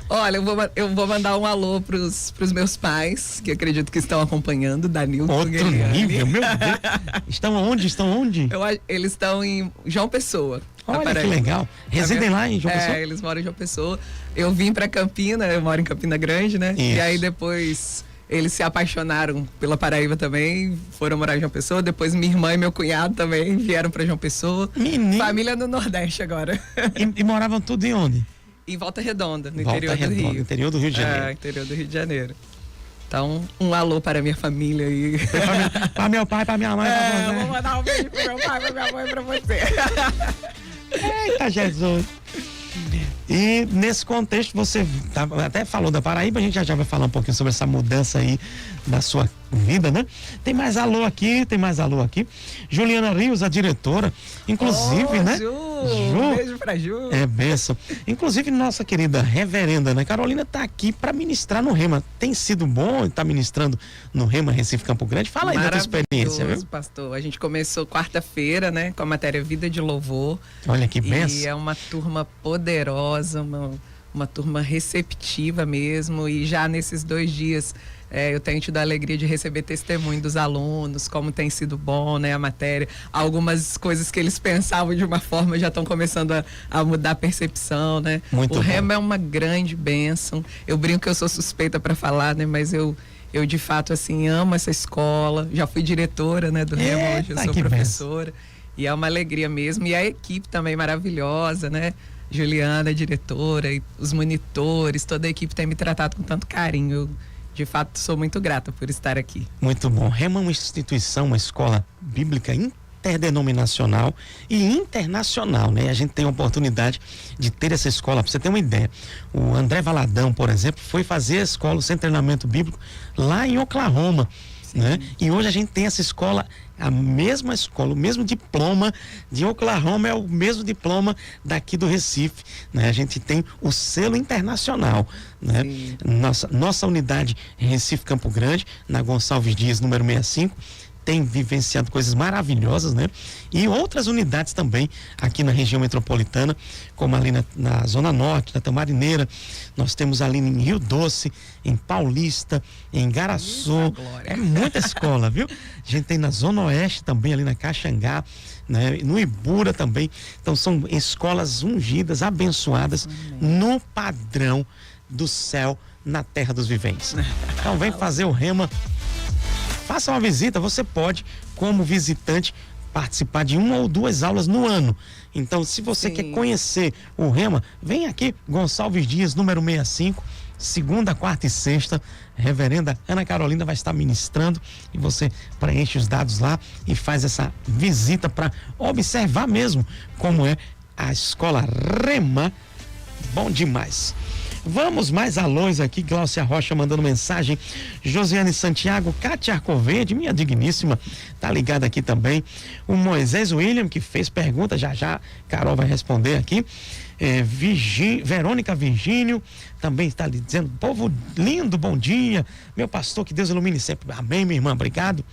Olha, eu vou mandar um alô pros meus pais, que acredito que estão acompanhando, Danilo. Outro nível, meu Deus. Estão onde? Eles estão em João Pessoa. Olha que legal. Residem lá em João Pessoa? É, eles moram em João Pessoa. Eu vim pra Campina, eu moro em Campina Grande, né? Isso. E aí depois eles se apaixonaram pela Paraíba também, foram morar em João Pessoa. Depois minha irmã e meu cunhado também vieram pra João Pessoa. Menino. Família no Nordeste agora. E moravam tudo em onde? Em Volta Redonda, no Volta interior Redonda, do Rio. Interior do Rio de Janeiro. É, interior do Rio de Janeiro. Então, um alô para a minha família aí. Para meu pai, para minha mãe. Eu vou mandar um beijo pro meu pai, pra minha mãe e pra você. Eita, Jesus. E nesse contexto, você até falou da Paraíba, a gente já vai falar um pouquinho sobre essa mudança aí da sua vida, né? Tem mais alô aqui. Juliana Rios, a diretora, inclusive, né? Ju, um beijo pra Ju. É, benção. Inclusive, nossa querida reverenda, né? Carolina tá aqui para ministrar no Rema. Tem sido bom estar ministrando no Rema Recife Campo Grande? Fala aí da tua experiência, viu? Pastor. A gente começou quarta-feira, né? Com a matéria Vida de Louvor. Olha que benção. E é uma turma poderosa, uma turma receptiva mesmo. E já nesses 2 dias Eu tenho tido a alegria de receber testemunho dos alunos, como tem sido bom, né, a matéria. Algumas coisas que eles pensavam de uma forma já estão começando a mudar a percepção, né? Muito o Rema bom. é uma grande bênção. Eu brinco que eu sou suspeita para falar, né, mas eu de fato assim amo essa escola. Já fui diretora, né, do Rema, hoje eu sou professora. E é uma alegria mesmo. E a equipe também maravilhosa, né? Juliana, diretora, e os monitores, toda a equipe tem me tratado com tanto carinho. Eu, de fato, sou muito grata por estar aqui. Muito bom. Rema é uma instituição, uma escola bíblica interdenominacional e internacional, né? A gente tem a oportunidade de ter essa escola. Para você ter uma ideia, o André Valadão, por exemplo, foi fazer a escola, o Centro de Treinamento Bíblico, lá em Oklahoma. Né? E hoje a gente tem essa escola, a mesma escola, o mesmo diploma de Oklahoma é o mesmo diploma daqui do Recife, né? A gente tem o selo internacional, né? Nossa unidade em Recife Campo Grande, na Gonçalves Dias, número 65, tem vivenciado coisas maravilhosas, né? E outras unidades também aqui na região metropolitana, como ali na Zona Norte, na Tamarineira. Nós temos ali em Rio Doce, em Paulista, em Garaçu. É muita escola, viu? A gente tem na Zona Oeste também, ali na Caxangá, né? No Ibura também. Então são escolas ungidas, abençoadas, no padrão do céu na terra dos viventes. Então vem fazer o Rema. Faça uma visita, você pode, como visitante, participar de 1 ou 2 aulas no ano. Então, se você quer conhecer o Rema, vem aqui, Gonçalves Dias, número 65, segunda, quarta e sexta. Reverenda Ana Carolina vai estar ministrando e você preenche os dados lá e faz essa visita para observar mesmo como é a escola Rema. Bom demais. Vamos mais alôs aqui, Glaucia Rocha mandando mensagem, Josiane Santiago, Cátia Arcoverde, minha digníssima, tá ligada aqui também, o Moisés William, que fez pergunta, já Carol vai responder aqui, Verônica Virgínio, também está lhe dizendo, povo lindo, bom dia, meu pastor, que Deus ilumine sempre, amém, minha irmã, obrigado.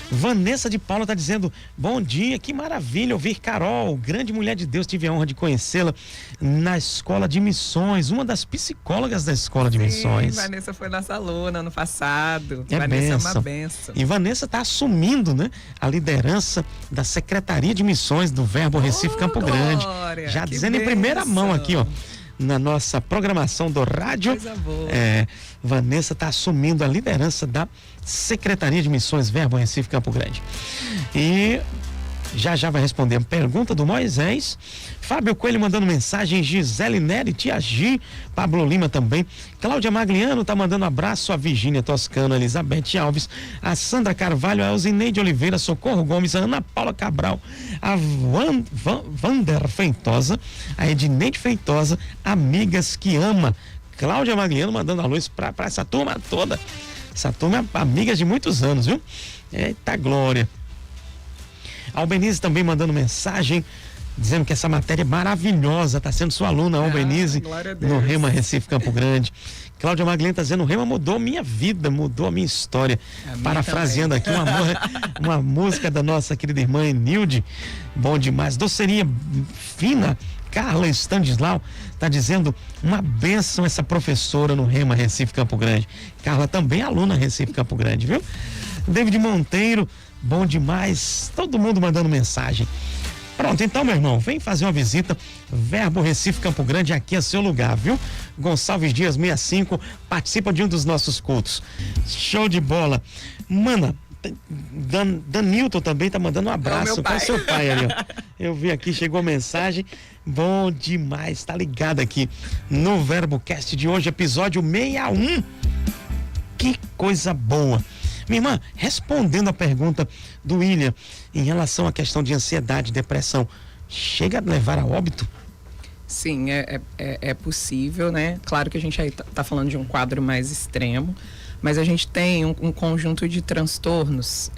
Vanessa de Paula está dizendo, bom dia, que maravilha ouvir Carol, grande mulher de Deus, tive a honra de conhecê-la na escola de missões, uma das psicólogas da escola de missões. Vanessa foi nossa aluna ano passado. Vanessa benção. É uma benção. E Vanessa está assumindo, né, a liderança da Secretaria de Missões do Verbo Recife Campo Grande. Já dizendo em primeira mão aqui, ó, na nossa programação do rádio. Coisa boa. Vanessa está assumindo a liderança da Secretaria de Missões Verbo Recife Campo Grande. E já vai responder a pergunta do Moisés. Fábio Coelho mandando mensagem, Gisele Nery, Tia Gi, Pablo Lima também, Cláudia Magliano tá mandando abraço, a Virgínia Toscano, a Elizabeth Alves, a Sandra Carvalho, a Elzineide Oliveira, Socorro Gomes, a Ana Paula Cabral, a Vander Feitosa, a Edneide Feitosa, amigas que ama, Cláudia Magliano mandando a luz para essa turma toda. Essa turma é amigas de muitos anos, viu? Eita glória. Albenise também mandando mensagem, dizendo que essa matéria é maravilhosa, está sendo sua aluna, Albenise, no Rema Recife Campo Grande. Cláudia Magliano está dizendo, o Rema mudou minha vida, mudou a minha história. Parafraseando aqui uma música da nossa querida irmã Enilde, bom demais. Doceria fina, Carla Stanislau está dizendo, uma bênção essa professora no Rema Recife Campo Grande. Carla também aluna Recife Campo Grande, viu? David Monteiro, bom demais, todo mundo mandando mensagem. Pronto, então, meu irmão, vem fazer uma visita, Verbo Recife Campo Grande, aqui é seu lugar, viu? Gonçalves Dias 65, participa de um dos nossos cultos. Show de bola. Mana, Danilton também tá mandando um abraço para o seu pai ali, ó. Eu vi aqui, chegou a mensagem, bom demais, tá ligado aqui no VerboCast de hoje, episódio 61. Que coisa boa. Minha irmã, respondendo a pergunta do William em relação à questão de ansiedade, depressão, chega a levar a óbito? Sim, é possível, né? Claro que a gente aí tá falando de um quadro mais extremo, mas a gente tem um conjunto de transtornos.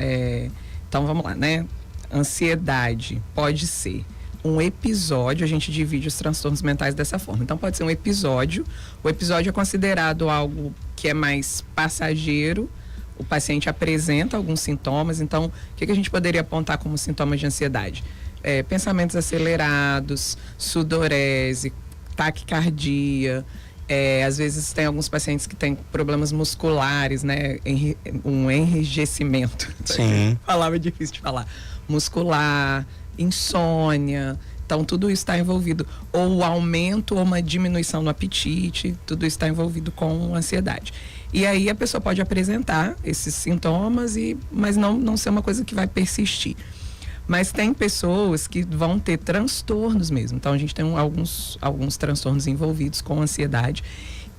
Então vamos lá, né? Ansiedade pode ser um episódio, a gente divide os transtornos mentais dessa forma. Então pode ser um episódio, o episódio é considerado algo que é mais passageiro, o paciente apresenta alguns sintomas, então o que a gente poderia apontar como sintomas de ansiedade? Pensamentos acelerados, sudorese, taquicardia, Às vezes tem alguns pacientes que têm problemas musculares, né? Um enrijecimento. Sim. Palavra difícil de falar. Muscular, insônia. Então, tudo isso está envolvido. Ou o aumento ou uma diminuição no apetite, tudo isso está envolvido com ansiedade. E aí a pessoa pode apresentar esses sintomas, mas não ser uma coisa que vai persistir. Mas tem pessoas que vão ter transtornos mesmo. Então, a gente tem alguns transtornos envolvidos com ansiedade.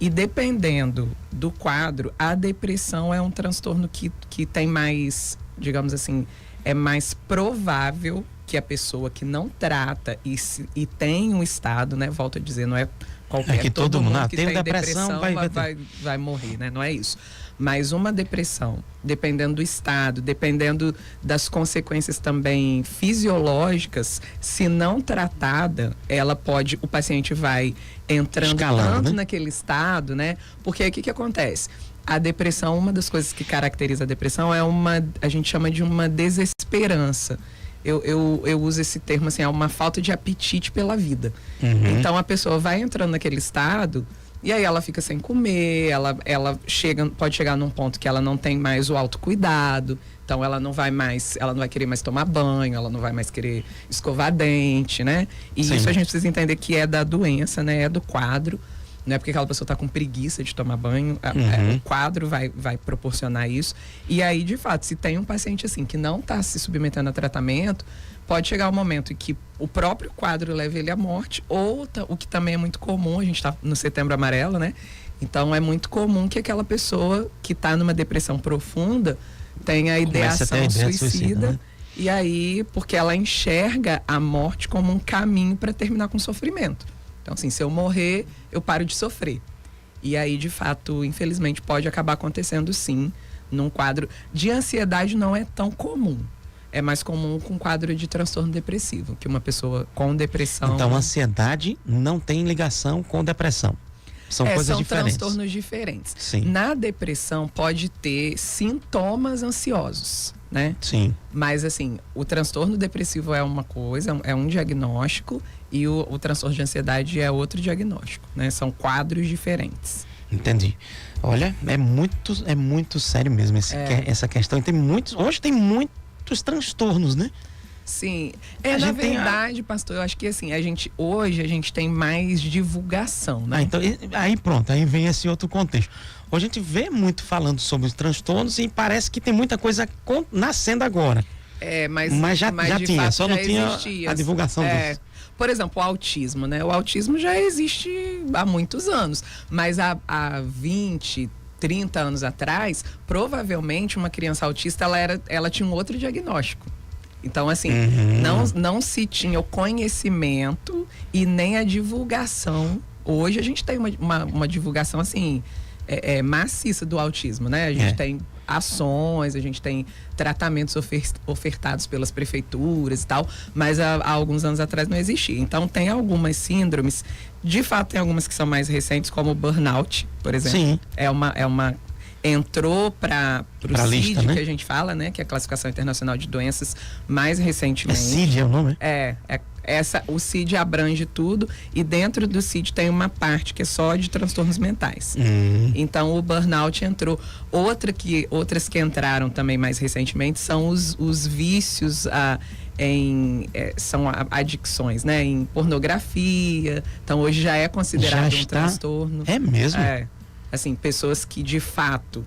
E dependendo do quadro, a depressão é um transtorno que tem mais, digamos assim, é mais provável que a pessoa que não trata e tem um estado, né? Volto a dizer, não é qualquer que todo mundo que tem tem depressão vai morrer, né? Não é isso. Mas uma depressão, dependendo do estado, dependendo das consequências também fisiológicas, se não tratada, o paciente vai entrando escalando, tanto né? naquele estado, né? Porque aí o que acontece? A depressão, uma das coisas que caracteriza a depressão a gente chama de uma desesperança. Eu uso esse termo assim, é uma falta de apetite pela vida. Uhum. Então a pessoa vai entrando naquele estado e aí ela fica sem comer, ela pode chegar num ponto que ela não tem mais o autocuidado, então ela não vai querer mais tomar banho, ela não vai mais querer escovar dente, né? E Sim. isso a gente precisa entender que é da doença, né? É do quadro. Não é porque aquela pessoa está com preguiça de tomar banho, o quadro vai proporcionar isso. E aí, de fato, se tem um paciente assim que não está se submetendo a tratamento, pode chegar um momento em que o próprio quadro leve ele à morte, ou o que também é muito comum, a gente está no Setembro Amarelo, né? Então é muito comum que aquela pessoa que está numa depressão profunda tenha a ideação suicida. Né? E aí, porque ela enxerga a morte como um caminho para terminar com o sofrimento. Então, assim, se eu morrer, eu paro de sofrer. E aí, de fato, infelizmente, pode acabar acontecendo, sim, num quadro de ansiedade. Não é tão comum. É mais comum com quadro de transtorno depressivo, que uma pessoa com depressão... Então, ansiedade não tem ligação com depressão. São coisas diferentes. São transtornos diferentes. Sim. Na depressão, pode ter sintomas ansiosos, né? Sim. Mas, assim, o transtorno depressivo é uma coisa, é um diagnóstico, e o transtorno de ansiedade é outro diagnóstico, né? São quadros diferentes. Entendi. Olha, é muito sério mesmo essa questão. Hoje tem muitos transtornos, né? Sim. Na verdade, pastor, eu acho que assim, hoje a gente tem mais divulgação, né? Então, aí pronto, aí vem esse outro contexto. Hoje a gente vê muito falando sobre os transtornos e parece que tem muita coisa nascendo agora. Mas já tinha, só não tinha a divulgação disso. Por exemplo, o autismo, né? O autismo já existe há muitos anos, mas há 20, 30 anos atrás, provavelmente uma criança autista, ela tinha um outro diagnóstico. Então, assim, não se tinha o conhecimento e nem a divulgação. Hoje a gente tem uma divulgação, assim, maciça do autismo, né? A gente tem ações, a gente tem tratamentos ofertados pelas prefeituras e tal, mas há alguns anos atrás não existia. Então, tem algumas síndromes, de fato tem algumas que são mais recentes, como o burnout, por exemplo. Sim. Entrou para o CID, lista, né? Que a gente fala, né? Que é a Classificação Internacional de Doenças, mais recentemente. CID é o nome? O CID abrange tudo, e dentro do CID tem uma parte que é só de transtornos mentais. Então o burnout entrou. Outras que entraram também mais recentemente são os vícios são adicções, né? Em pornografia. Então hoje já é considerado um transtorno. É mesmo? Assim, pessoas que de fato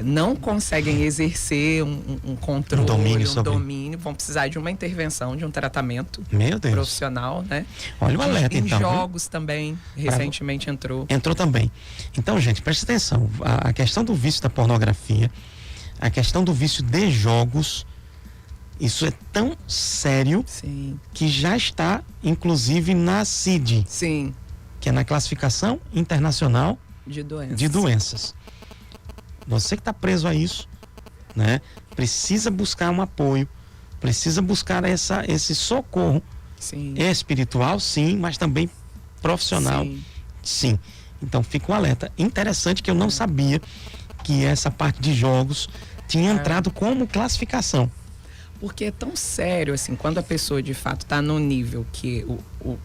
não conseguem exercer um controle, um domínio, vão precisar de uma intervenção, de um tratamento profissional, né? Olha o alerta, então. Em jogos também, recentemente entrou. Entrou também. Então, gente, presta atenção. A questão do vício da pornografia, a questão do vício de jogos, isso é tão sério. Sim. Que já está, inclusive, na CID. Sim. Que é na Classificação Internacional de Doenças. Você que está preso a isso, né? Precisa buscar um apoio, precisa buscar esse socorro. Sim. Espiritual, sim, mas também profissional, sim. Então fica um alerta. Interessante que eu não sabia que essa parte de jogos tinha entrado como classificação. porque é tão sério, assim, quando a pessoa de fato está num nível que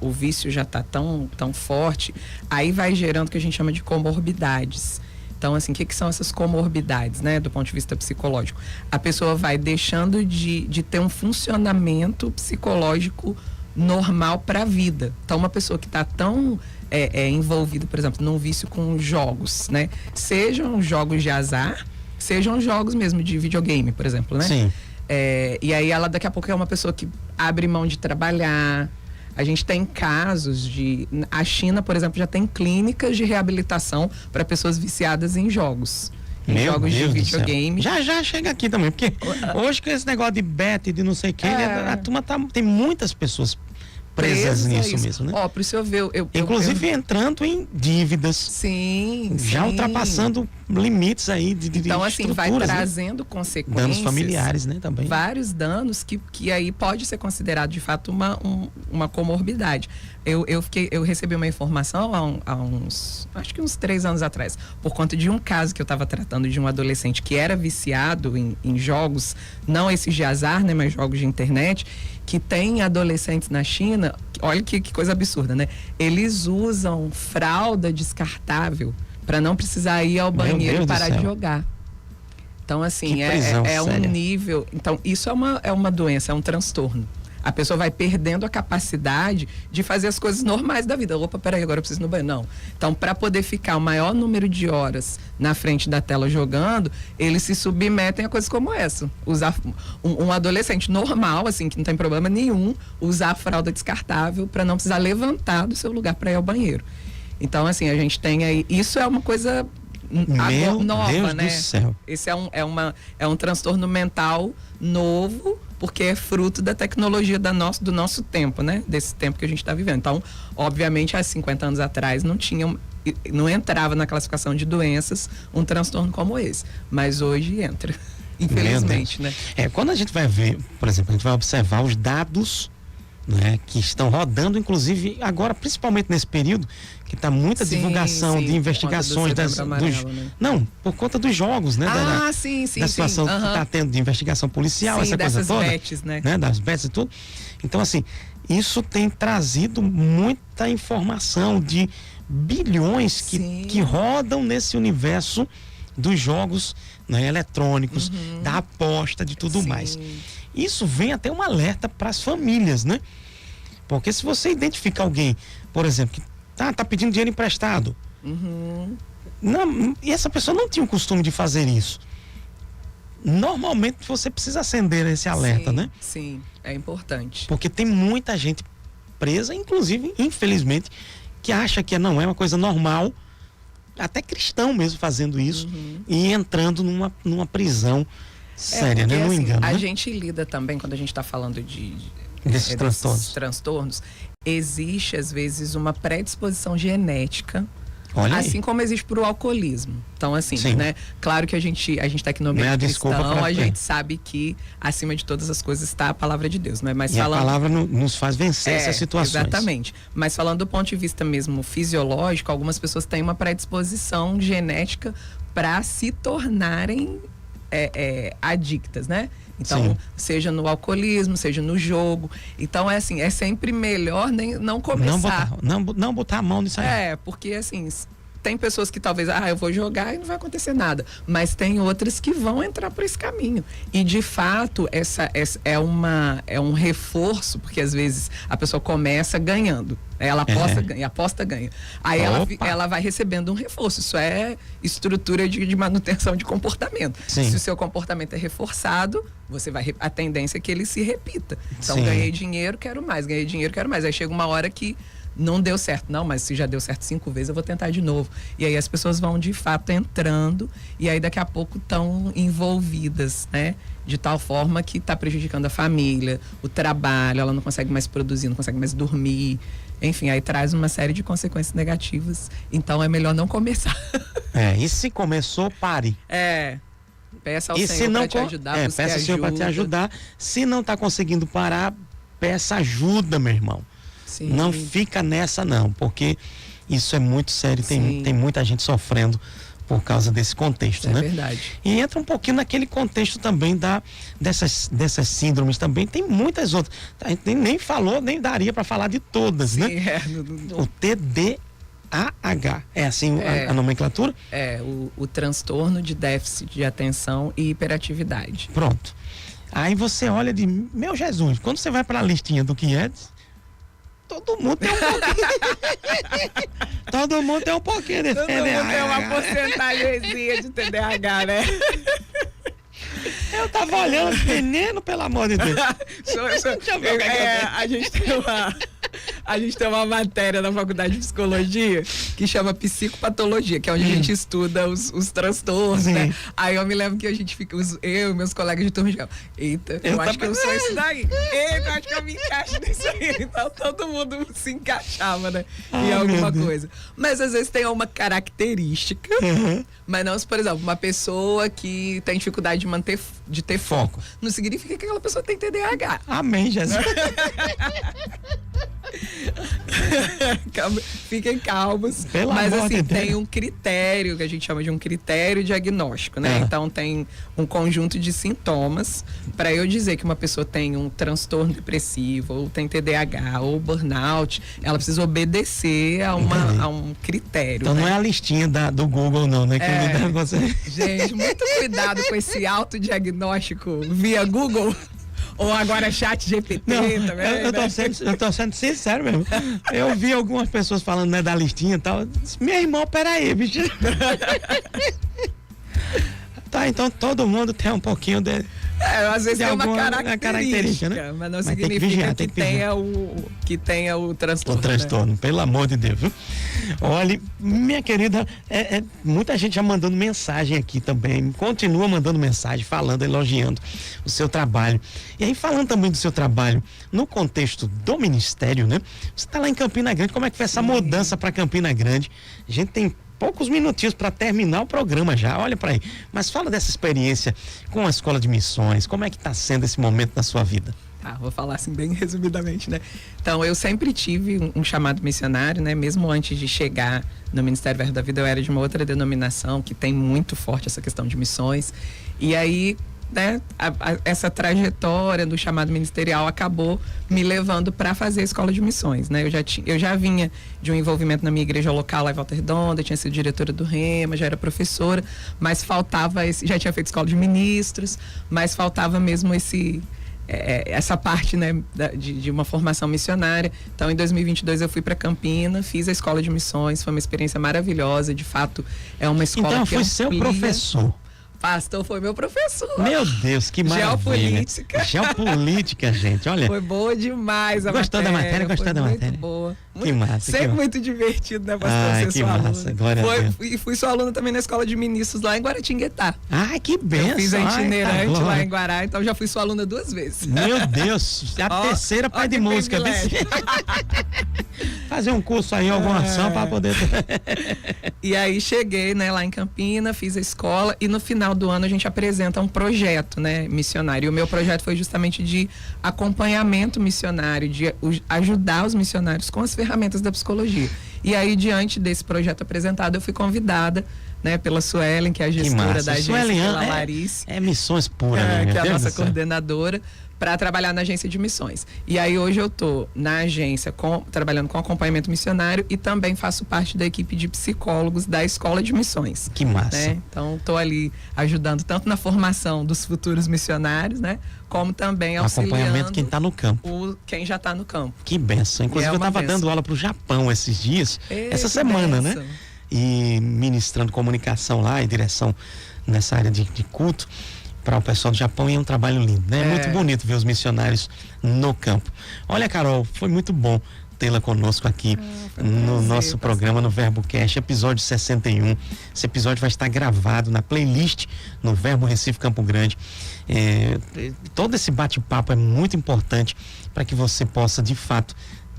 o vício já está tão forte, aí vai gerando o que a gente chama de comorbidades. Então, assim, o que são essas comorbidades, né, do ponto de vista psicológico? A pessoa vai deixando de ter um funcionamento psicológico normal para a vida. Então, uma pessoa que está tão envolvida, por exemplo, num vício com jogos, né? Sejam jogos de azar, sejam jogos mesmo de videogame, por exemplo, né? Sim. E aí ela daqui a pouco é uma pessoa que abre mão de trabalhar. A gente tem casos a China, por exemplo, já tem clínicas de reabilitação para pessoas viciadas em jogos. Em jogos de videogame. Já chega aqui também, porque hoje com esse negócio de bet, de não sei o que, a turma tem muitas pessoas presas nisso mesmo, né? Ó, pro senhor ver, inclusive entrando em dívidas. Sim, já ultrapassando limites aí de então, assim, vai trazendo consequências. Danos familiares, né, também. Vários danos que aí pode ser considerado, de fato, uma comorbidade. Eu recebi uma informação há acho que uns 3 anos atrás, por conta de um caso que eu estava tratando de um adolescente que era viciado em jogos, não esses de azar, né, mas jogos de internet, que tem adolescentes na China, olha que coisa absurda, né? Eles usam fralda descartável para não precisar ir ao banheiro e parar de jogar. Então, assim, é um nível... Então, isso é uma doença, é um transtorno. A pessoa vai perdendo a capacidade de fazer as coisas normais da vida. Opa, peraí, agora eu preciso ir no banheiro. Não. Então, para poder ficar o maior número de horas na frente da tela jogando, eles se submetem a coisas como essa. Usar um adolescente normal, assim, que não tem problema nenhum, usar a fralda descartável para não precisar levantar do seu lugar para ir ao banheiro. Então, assim, a gente tem aí... Isso é uma coisa nova, Deus né? do céu. Esse é um transtorno mental novo, porque é fruto da tecnologia do nosso tempo, né? Desse tempo que a gente está vivendo. Então, obviamente, há 50 anos atrás não entrava na classificação de doenças um transtorno como esse. Mas hoje entra, infelizmente, né? Quando a gente vai ver, por exemplo, a gente vai observar os dados, né, que estão rodando, inclusive agora, principalmente nesse período, que está muita divulgação de investigações não, por conta dos jogos, né? Da situação que está tendo de investigação policial, essa coisa toda. Bets, né? Das bets e tudo. Então, assim, isso tem trazido muita informação de bilhões que rodam nesse universo dos jogos, né, eletrônicos, da aposta, de tudo mais. Isso vem até um alerta para as famílias, né? Porque se você identificar alguém, por exemplo, que tá pedindo dinheiro emprestado, e essa pessoa não tinha o costume de fazer isso, normalmente você precisa acender esse alerta, né? Sim, é importante. Porque tem muita gente presa, inclusive, infelizmente, que acha que não é uma coisa normal, até cristão mesmo fazendo isso, e entrando numa prisão séria, porque, né? Não assim, engano. A né? gente lida também, quando a gente está falando desses transtornos, existe às vezes uma predisposição genética, Olha assim aí. como existe para o alcoolismo. Então, assim, né? Claro que a gente está aqui no meio cristão, a gente sabe que acima de todas as coisas está a palavra de Deus, né? Mas a palavra nos faz vencer essas situações. Exatamente. Mas falando do ponto de vista mesmo fisiológico, algumas pessoas têm uma predisposição genética para se tornarem adictas, né? Então, seja no alcoolismo, seja no jogo. Então, é sempre melhor não começar. Não botar a mão nisso aí. Porque assim, tem pessoas que talvez, eu vou jogar e não vai acontecer nada. Mas tem outras que vão entrar por esse caminho. E, de fato, essa é um reforço, porque às vezes a pessoa começa ganhando. Ela aposta, ganha. Aí ela vai recebendo um reforço. Isso é estrutura de manutenção de comportamento. Se o seu comportamento é reforçado, a tendência é que ele se repita. Então, ganhei dinheiro, quero mais. Ganhei dinheiro, quero mais. Aí chega uma hora que não deu certo. Não, mas se já deu certo 5 vezes, eu vou tentar de novo. E aí as pessoas vão, de fato, entrando e aí daqui a pouco estão envolvidas, né? De tal forma que está prejudicando a família, o trabalho, ela não consegue mais produzir, não consegue mais dormir. Enfim, aí traz uma série de consequências negativas. Então é melhor não começar. E se começou, pare. Peça ao Senhor para te ajudar, peça ao Senhor para te ajudar. Se não está conseguindo parar, peça ajuda, meu irmão. Não fica nessa não, porque isso é muito sério, tem muita gente sofrendo por causa desse contexto, né? É verdade. E entra um pouquinho naquele contexto também dessas síndromes também, tem muitas outras. A gente nem falou, nem daria para falar de todas, Sim, né? O TDAH, é assim a nomenclatura? O transtorno de déficit de atenção e hiperatividade. Pronto. Aí você olha de, meu Jesus, quando você vai para a listinha do que é, todo mundo tem um pouquinho. Todo mundo tem um pouquinho de Todo TDAH. mundo tem uma porcentagemzinha de TDAH, né? Eu tava olhando, menino, pelo amor de Deus. Deixa eu ver o que é que eu tenho. A gente tem uma matéria na faculdade de psicologia que chama psicopatologia, que é onde a gente estuda os transtornos, né? Aí eu me lembro que a gente fica, eu e meus colegas de turma ficavam, eita, eu acho que eu sou isso daí. Eita, eu acho que eu me encaixo nisso aí. Então todo mundo se encaixava, né? Em alguma coisa. Mas às vezes tem uma característica, mas não, por exemplo, uma pessoa que tem dificuldade de ter foco. Não significa que aquela pessoa tem TDAH. Amém, Jesus. Fiquem calmos. Pelo mas amor assim, de Deus. tem um critério que a gente chama de um critério diagnóstico, né? Então tem um conjunto de sintomas para eu dizer que uma pessoa tem um transtorno depressivo, ou tem TDAH, ou burnout, ela precisa obedecer a um critério. Então né? não é a listinha do Google, não, né? Que me dá você. Gente, muito cuidado com esse autodiagnóstico via Google. Ou agora chat GPT também. Eu tô sendo sincero mesmo. Eu vi algumas pessoas falando, né, da listinha e tal. Eu disse, meu irmão, peraí, bicho. Tá, então todo mundo tem um pouquinho de. Às vezes tem uma característica, né? Mas não significa que tenha o transtorno. O transtorno, né? Pelo amor de Deus, viu? Olha, minha querida, muita gente já mandando mensagem aqui também, continua mandando mensagem, falando, elogiando o seu trabalho. E aí, falando também do seu trabalho no contexto do Ministério, né? Você está lá em Campina Grande, como é que foi essa mudança para Campina Grande? A gente tem poucos minutinhos para terminar o programa já, olha para aí. Mas fala dessa experiência com a Escola de Missões, como é que está sendo esse momento na sua vida? Vou falar assim bem resumidamente, né? Então, eu sempre tive um chamado missionário, né? Mesmo antes de chegar no Ministério Verbo da Vida, eu era de uma outra denominação que tem muito forte essa questão de missões. E aí, né, essa trajetória do chamado ministerial acabou me levando para fazer a Escola de Missões, né? Eu já vinha de um envolvimento na minha igreja local lá em Volta Redonda, tinha sido diretora do Rema, já era professora, mas faltava já tinha feito Escola de Ministros, mas faltava mesmo essa parte, né, de uma formação missionária. Então, em 2022 eu fui para Campina, fiz a Escola de Missões, foi uma experiência maravilhosa, de fato é uma escola então, que foi seu professor. Pastor foi meu professor. Meu Deus, que maravilha. Geopolítica, gente, olha. Foi boa demais a Gostou matéria. Da matéria? Gostou da matéria? Muito boa. Que massa. Sempre muito divertido, né, pastor? Que massa, glória a Deus. E fui sua aluna também na Escola de Ministros lá em Guaratinguetá. Que benção. Eu fiz a itinerante lá em Guará, então já fui sua aluna 2 vezes. Meu Deus, a terceira pai de música. Fazer um curso aí, alguma ação para poder... E aí cheguei, né, lá em Campina, fiz a escola e no final do ano a gente apresenta um projeto, né, missionário. E o meu projeto foi justamente de acompanhamento missionário, de ajudar os missionários com as ferramentas da psicologia. E aí, diante desse projeto apresentado, eu fui convidada, né, pela Suelen, que é a gestora da agência, pela Larice. É missões puras, que é a nossa coordenadora, para trabalhar na agência de missões. E aí hoje eu tô na agência trabalhando com acompanhamento missionário e também faço parte da equipe de psicólogos da Escola de Missões. Que massa. Né? Então tô ali ajudando tanto na formação dos futuros missionários, né, como também auxiliando acompanhamento quem está no campo. Quem já está no campo. Que benção. Inclusive eu estava dando aula para o Japão esses dias, essa semana, né? E ministrando comunicação lá e direção nessa área de culto para o pessoal do Japão, e é um trabalho lindo, né? É muito bonito ver os missionários no campo. Olha, Carol, foi muito bom tê-la conosco aqui no nosso programa, no VerboCast, episódio 61. Esse episódio vai estar gravado na playlist no Verbo Recife Campo Grande. Todo esse bate-papo é muito importante para que você possa, de fato,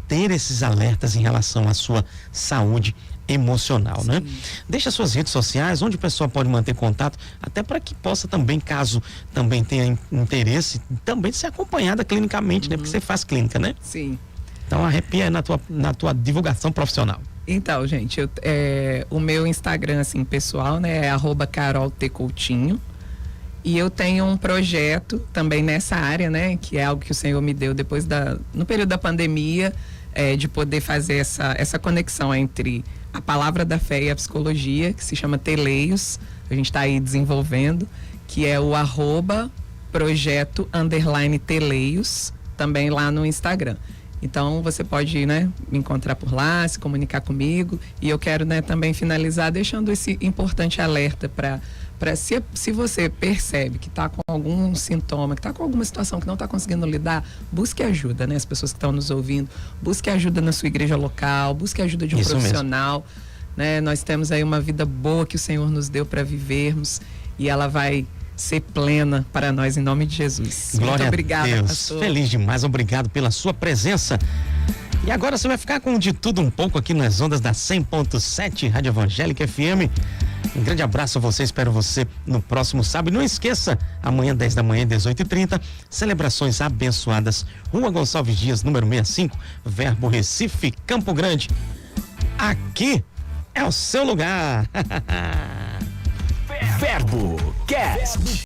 ter esses alertas em relação à sua saúde emocional, né? Deixa suas redes sociais, onde o pessoal pode manter contato, até para que possa também, caso também tenha interesse, também ser acompanhada clinicamente, né? Porque você faz clínica, né? Sim. Então arrepia na tua divulgação profissional. Então, gente, o meu Instagram, assim, pessoal, né, é @caroltcoutinho. E eu tenho um projeto também nessa área, né, que é algo que o Senhor me deu no período da pandemia, de poder fazer essa conexão entre a palavra da fé e a psicologia, que se chama Teleios. A gente está aí desenvolvendo, que é o @projeto_Teleios, também lá no Instagram. Então você pode, né, me encontrar por lá, se comunicar comigo. E eu quero, né, também finalizar deixando esse importante alerta para se você percebe que está com algum sintoma, que está com alguma situação que não está conseguindo lidar, busque ajuda, né? As pessoas que estão nos ouvindo, busque ajuda na sua igreja local, busque ajuda de um profissional, né? Nós temos aí uma vida boa que o Senhor nos deu para vivermos e ela vai ser plena para nós em nome de Jesus. Glória Muito obrigada, a Deus. pastor. Feliz demais, obrigado pela sua presença. E agora você vai ficar com de tudo um pouco aqui nas ondas da 100.7 Rádio Evangélica FM. Um grande abraço a você, espero você no próximo sábado. Não esqueça, amanhã 10 da manhã, 18h30, celebrações abençoadas, Rua Gonçalves Dias, número 65, Verbo Recife, Campo Grande. Aqui é o seu lugar. Verbo Cast.